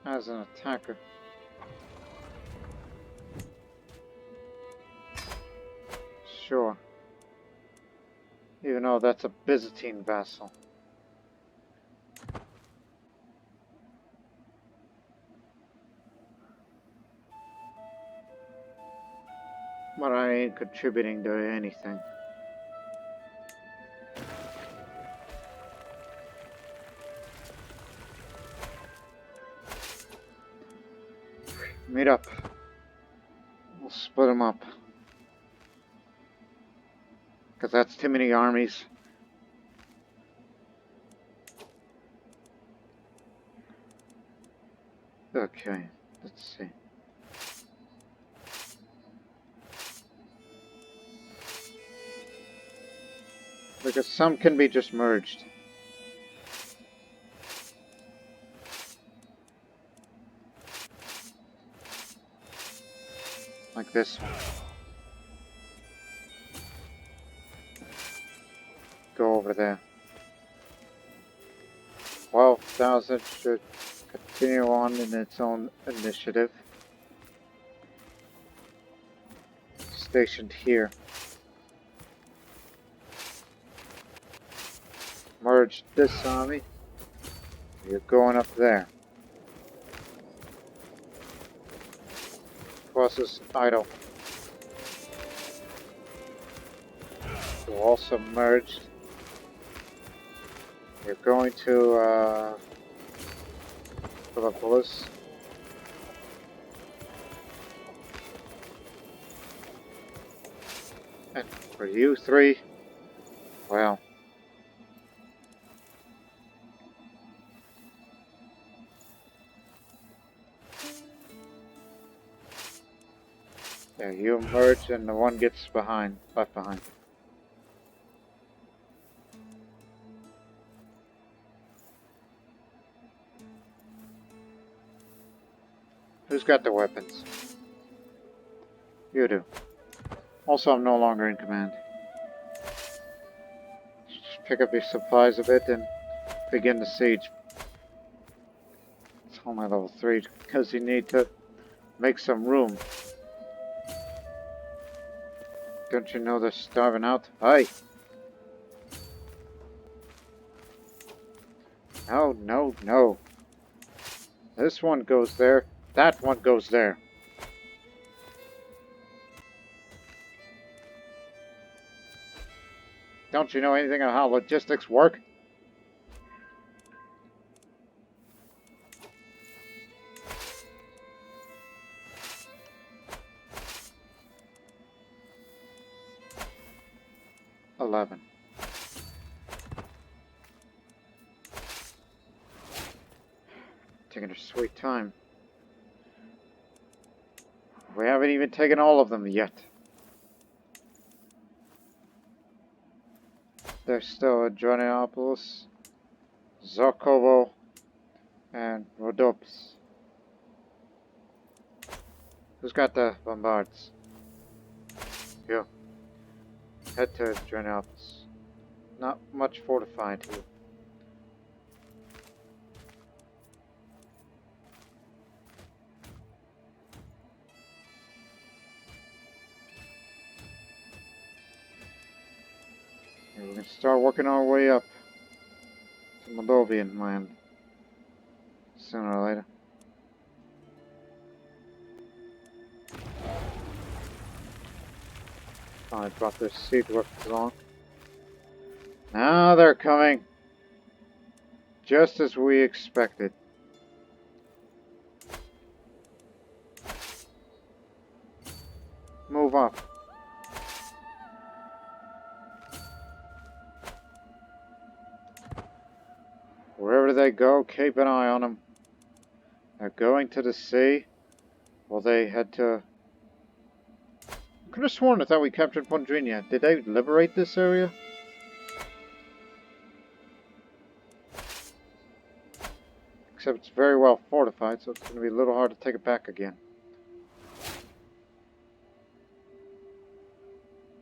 A: As an attacker. Sure. Even though that's a Byzantine vassal. But I ain't contributing to anything. Meet up. We'll split them up. Because that's too many armies. Okay, let's see. Because some can be just merged. Like this one. Go over there. 12,000 should continue on in its own initiative. Stationed here. Merge this army. You're going up there. Forces idle. You're also merged. You're going to Philippolis. And for you three, well, yeah, you merge and the one gets left behind. Who's got the weapons? You do. Also, I'm no longer in command. Just pick up your supplies a bit and begin the siege. It's only level 3 because you need to make some room. Don't you know they're starving out? Hi! No, no, no. This one goes there. That one goes there. Don't you know anything on how logistics work? $11. Taking a sweet time. We haven't even taken all of them yet. There's still Adrianopolis, Zarkovo, and Rhodops. Who's got the bombards? You. Head to Adrianopolis. Not much fortified here. We're going to start working our way up to Moldovan land sooner or later. I brought this siege weapons along. Now they're coming. Just as we expected. Move up. go. Keep an eye on them. They're going to the sea. Well, they had to... I could have sworn I thought we captured Pondrinia. Did they liberate this area? Except it's very well fortified, so it's going to be a little hard to take it back again.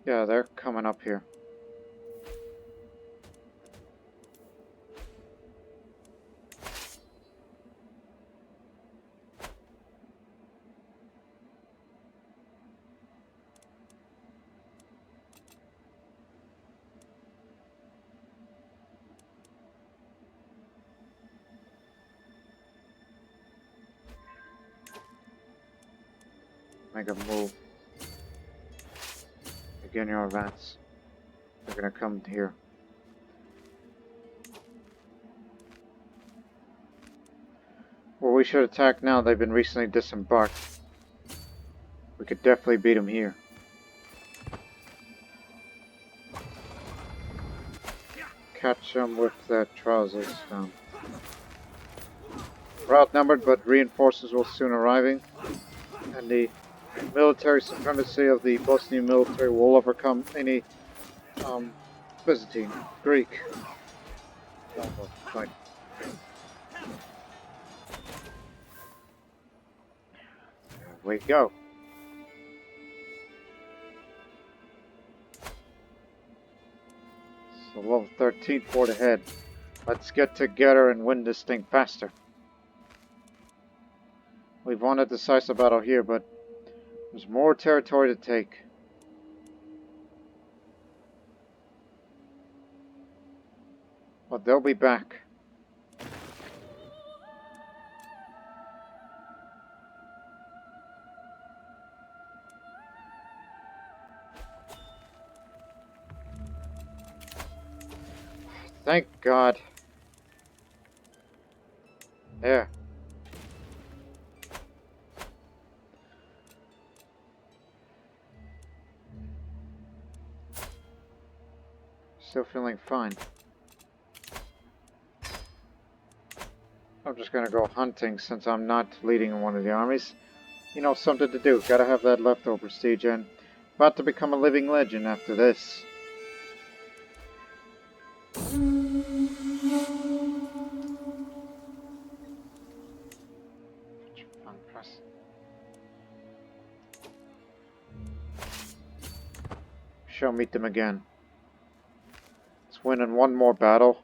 A: Yeah, they're coming up here. Make a move. Begin your advance. They're gonna come here. Well, we should attack now. They've been recently disembarked. We could definitely beat them here. Catch them with their trousers down. We're outnumbered, but reinforcements will soon arriving. And the military supremacy of the Bosnian military will overcome any Byzantine, Greek. Fight. There we go. So level 13 for the head. Let's get together and win this thing faster. We've won a decisive battle here, but there's more territory to take. But they'll be back. Thank God. There. Still feeling fine. I'm just gonna go hunting since I'm not leading one of the armies. You know, something to do. Gotta have that leftover prestige, and about to become a living legend after this. Shall meet them again. Let's win in one more battle,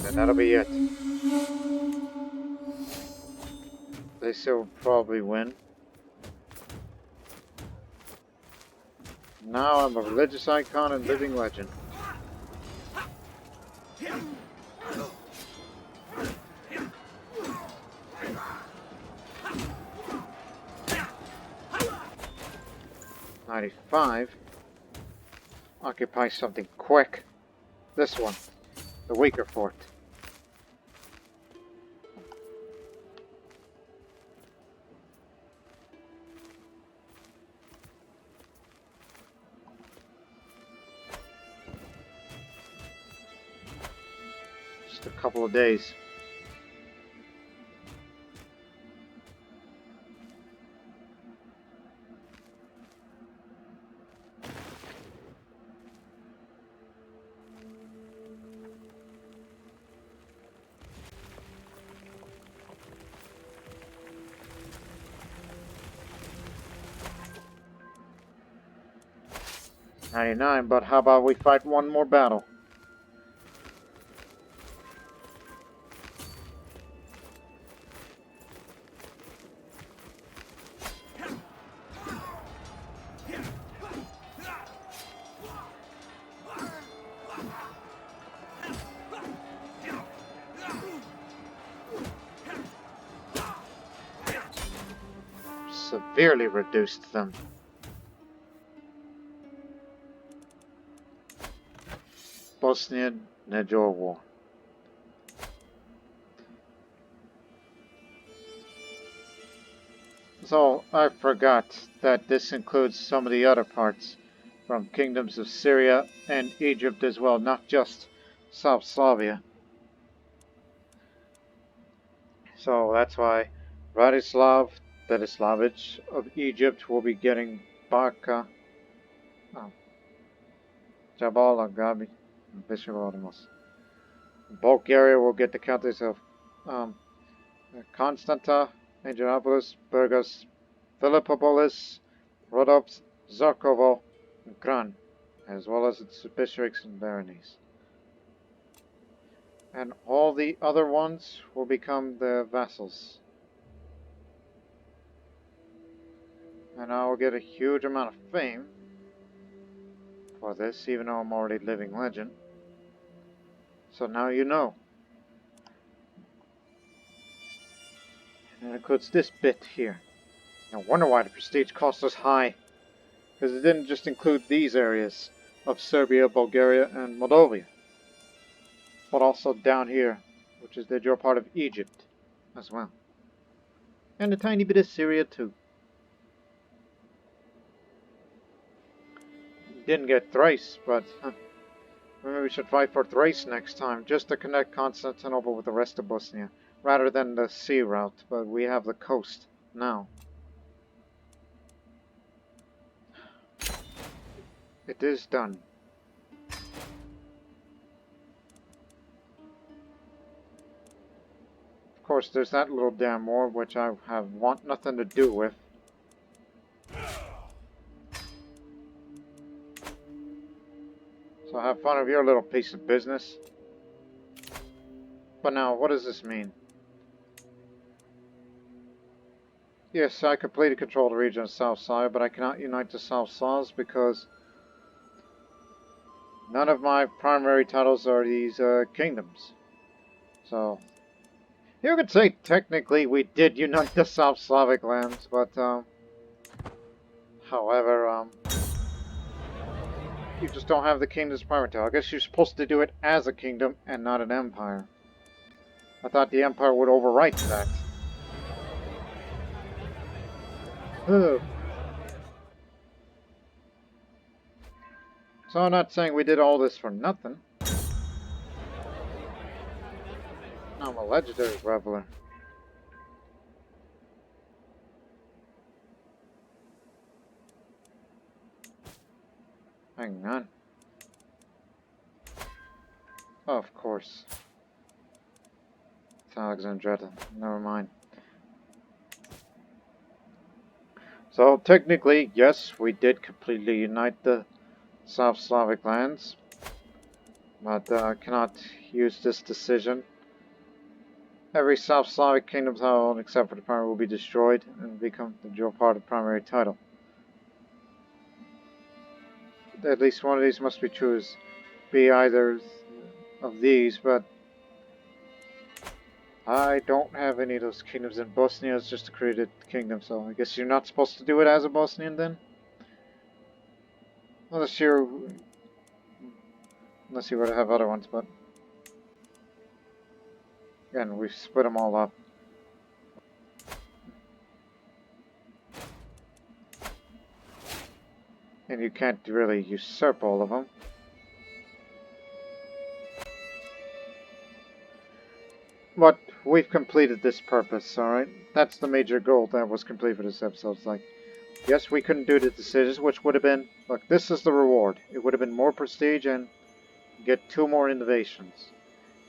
A: and that'll be it. They still probably win. Now I'm a religious icon and living legend. '95. Occupy something quick. This one, the weaker fort. Just a couple of days. '99, but how about we fight one more battle? Severely reduced them. Bosnian Empire War. So I forgot that this includes some of the other parts from kingdoms of Syria and Egypt as well, not just South Slavia. So that's why Radislav Dedislavich of Egypt will be getting Barca, oh, Jabal Agabi, and Bishop Odomos. Bulgaria will get the counties of um, Constanta, Andrianopolis, Burgos, Philippopolis, Rhodops, Zarkovo, and Kran, as well as its bishoprics and baronies. And all the other ones will become the vassals. And I will get a huge amount of fame for this, even though I'm already living legend. So now you know. And it includes this bit here. No wonder why the prestige cost us high. Because it didn't just include these areas of Serbia, Bulgaria, and Moldavia. But also down here, which is the part of Egypt as well. And a tiny bit of Syria too. Didn't get Thrace, but maybe we should fight for Thrace next time, just to connect Constantinople with the rest of Bosnia, rather than the sea route, but we have the coast now. It is done. Of course, there's that little damn war, which I want nothing to do with. So have fun with your little piece of business. But now, what does this mean? Yes, I completely control the region of South Slavia, but I cannot unite the South Slavs because none of my primary titles are these kingdoms. So, you could say technically we did unite the South Slavic lands, but however, you just don't have the kingdom's primary title. I guess you're supposed to do it as a kingdom and not an empire. I thought the empire would overwrite that. Oh. So I'm not saying we did all this for nothing. I'm a legendary reveler. Hang on. Oh, of course. It's Alexandretta. Never mind. So technically, yes, we did completely unite the South Slavic lands, but I cannot use this decision. Every South Slavic kingdom title, except for the primary, will be destroyed and become the dual part of the primary title. At least one of these must be true, be either of these, but I don't have any of those kingdoms in Bosnia. It's just a created kingdom, so I guess you're not supposed to do it as a Bosnian then? Unless you were to have other ones, but again, we've split them all up. And you can't really usurp all of them. But we've completed this purpose, alright? That's the major goal that was complete for this episode. It's like, yes, we couldn't do the decisions, which would have been, look, this is the reward. It would have been more prestige and get 2 more innovations.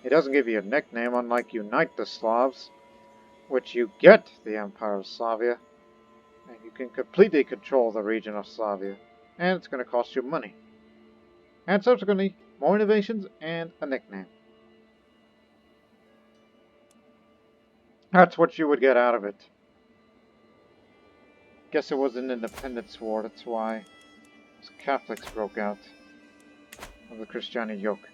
A: It doesn't give you a nickname, unlike Unite the Slavs, which you get the Empire of Slavia, and you can completely control the region of Slavia, and it's going to cost you money. And subsequently, more innovations and a nickname. That's what you would get out of it. Guess it was an independence war, that's why Catholics broke out of the Christianity yoke.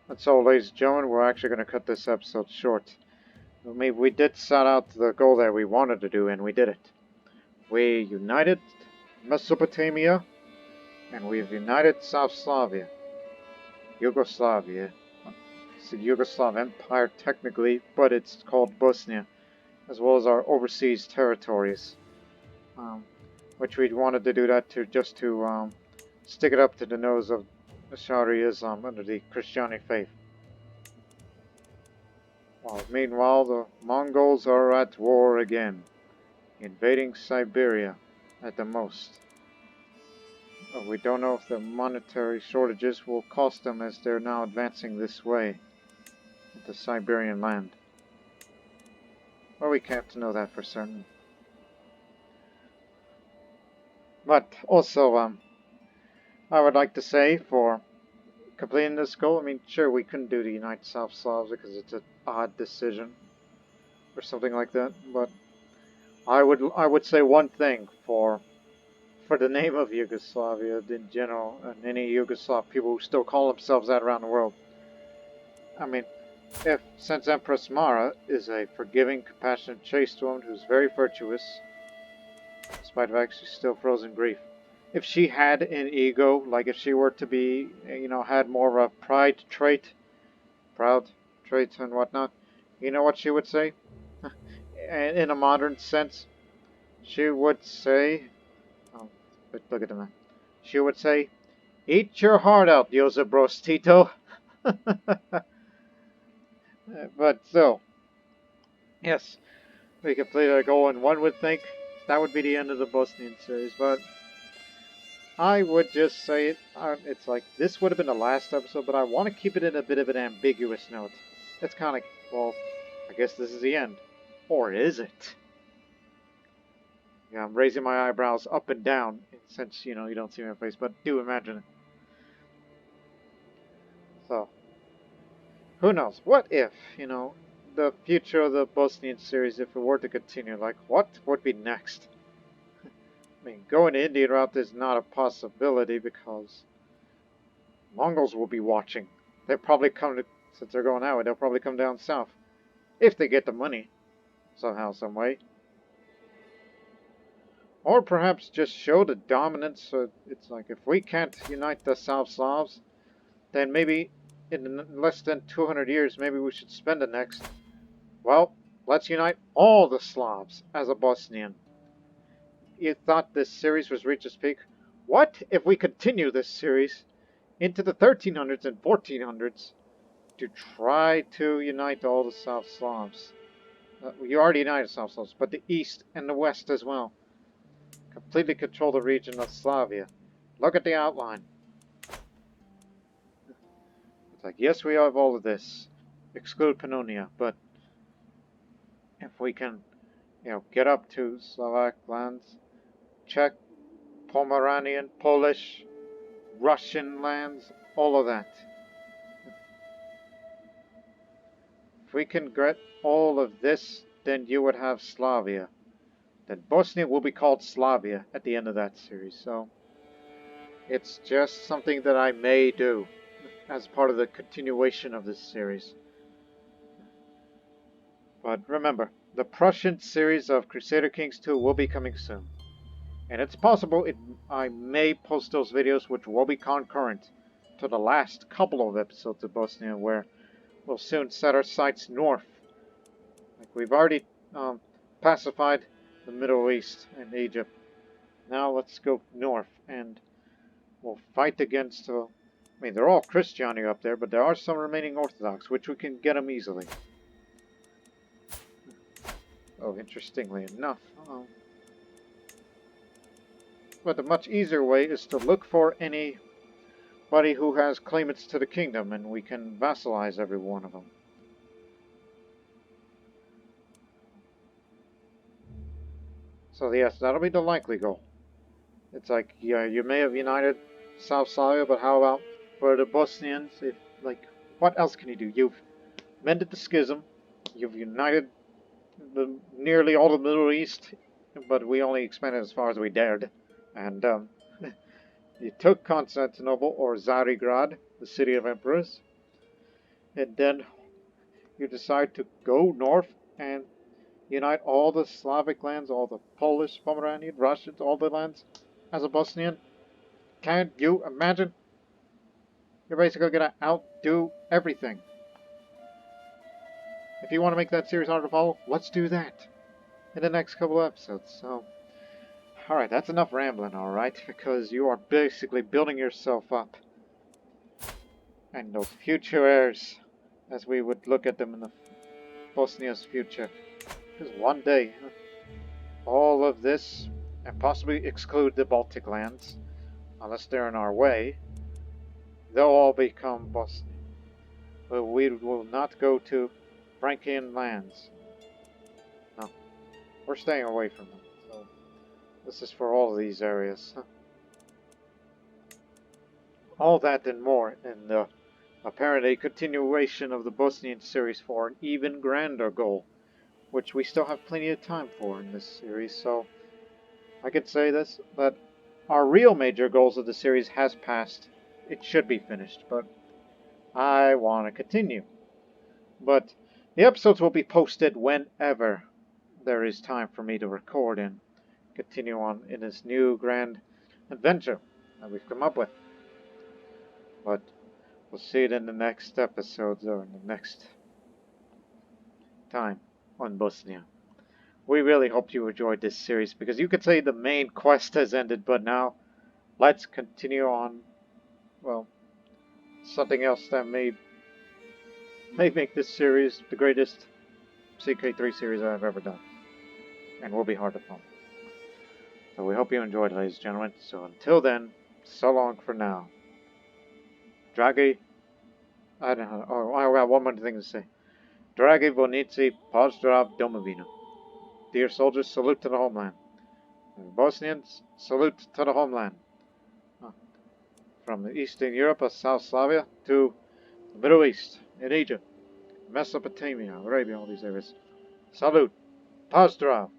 A: And so, ladies and gentlemen, we're actually going to cut this episode short. Maybe we did set out the goal that we wanted to do, and we did it. We united Mesopotamia, and we've united South Slavia. Yugoslavia. It's the Yugoslav Empire technically, but it's called Bosnia, as well as our overseas territories. Which we wanted to do that to just to stick it up to the nose of Ashari Islam under the Christianity faith. While meanwhile, the Mongols are at war again, invading Siberia at the most. We don't know if the monetary shortages will cost them as they're now advancing this way into Siberian land. Well, we can't know that for certain. But also, I would like to say for completing this goal, I mean, sure, we couldn't do the United South Slavs because it's an odd decision or something like that. But I would say one thing for the name of Yugoslavia in general, and any Yugoslav people who still call themselves that around the world. I mean, since Empress Mara is a forgiving, compassionate, chaste woman who's very virtuous, despite the fact she's still frozen in grief. If she had an ego, like if she were to be, had more of a proud trait and whatnot, you know what she would say? In a modern sense, she would say, oh, look at the man. She would say, "Eat your heart out, Josip Broz Tito." But still, yes, we completed our goal, and one would think that would be the end of the Bosnian series, but I would just say it's like, this would have been the last episode, but I want to keep it in a bit of an ambiguous note. It's kind of like, well, I guess this is the end. Or is it? Yeah, I'm raising my eyebrows up and down, since, you don't see my face, but do imagine it. So, who knows? What if, the future of the Bosnian series, if it were to continue, like, what would be next? I mean, going the Indian route is not a possibility because Mongols will be watching. They'll probably come to, since they're going that way, they'll probably come down south. If they get the money, somehow, some way. Or perhaps just show the dominance. So it's like, if we can't unite the South Slavs, then maybe in less than 200 years, maybe we should spend the next. Well, let's unite all the Slavs as a Bosnian. You thought this series was reached its peak? What if we continue this series into the 1300s and 1400s to try to unite all the South Slavs? You already united South Slavs, but the East and the West as well. Completely control the region of Slavia. Look at the outline. It's like, yes, we have all of this. Exclude Pannonia, but if we can, get up to Slovak lands, Czech, Pomeranian, Polish, Russian lands, all of that. If we can get all of this, then you would have Slavia. Then Bosnia will be called Slavia at the end of that series. So it's just something that I may do as part of the continuation of this series. But remember, the Prussian series of Crusader Kings 2 will be coming soon. And it's possible I may post those videos which will be concurrent to the last couple of episodes of Bosnia, where we'll soon set our sights north. Like, we've already pacified the Middle East and Egypt. Now let's go north and we'll fight against, I mean, they're all Christianity up there, but there are some remaining Orthodox, which we can get them easily. Oh, interestingly enough. But the much easier way is to look for anybody who has claimants to the kingdom, and we can vassalize every one of them. So yes, that'll be the likely goal. It's like, yeah, you may have united South Slavia, but how about for the Bosnians? What else can you do? You've mended the schism, you've united nearly all the Middle East, but we only expanded as far as we dared. And you took Constantinople, or Tsarigrad, the city of emperors, and then you decide to go north and unite all the Slavic lands, all the Polish, Pomeranian, Russians, all the lands as a Bosnian. Can you imagine? You're basically going to outdo everything. If you want to make that series harder to follow, let's do that in the next couple of episodes. So, alright, that's enough rambling, alright? Because you are basically building yourself up And those future heirs, as we would look at them in the Bosnia's future. Because one day, all of this, and possibly exclude the Baltic lands, unless they're in our way, they'll all become Bosnian. But we will not go to Frankian lands. No, we're staying away from them. So this is for all of these areas. All that and more in the apparently continuation of the Bosnian series for an even grander goal, which we still have plenty of time for in this series. So I could say this, that our real major goals of the series has passed. It should be finished, but I want to continue. But the episodes will be posted whenever there is time for me to record and continue on in this new grand adventure that we've come up with. But we'll see it in the next episodes or in the next time on Bosnia. We really hope you enjoyed this series because you could say the main quest has ended, but now let's continue on, well, something else that may make this series the greatest CK3 series I've ever done. And will be hard to follow. So we hope you enjoyed, ladies and gentlemen. So until then, so long for now. Dragi, I don't know. Oh, I got one more thing to say. Dragi Vonici Pozdrav Domovina. Dear soldiers, salute to the homeland. And Bosnians, salute to the homeland. From Eastern Europe, South Slavia, to the Middle East, in Egypt, Mesopotamia, Arabia, all these areas. Salute. Pozdrav.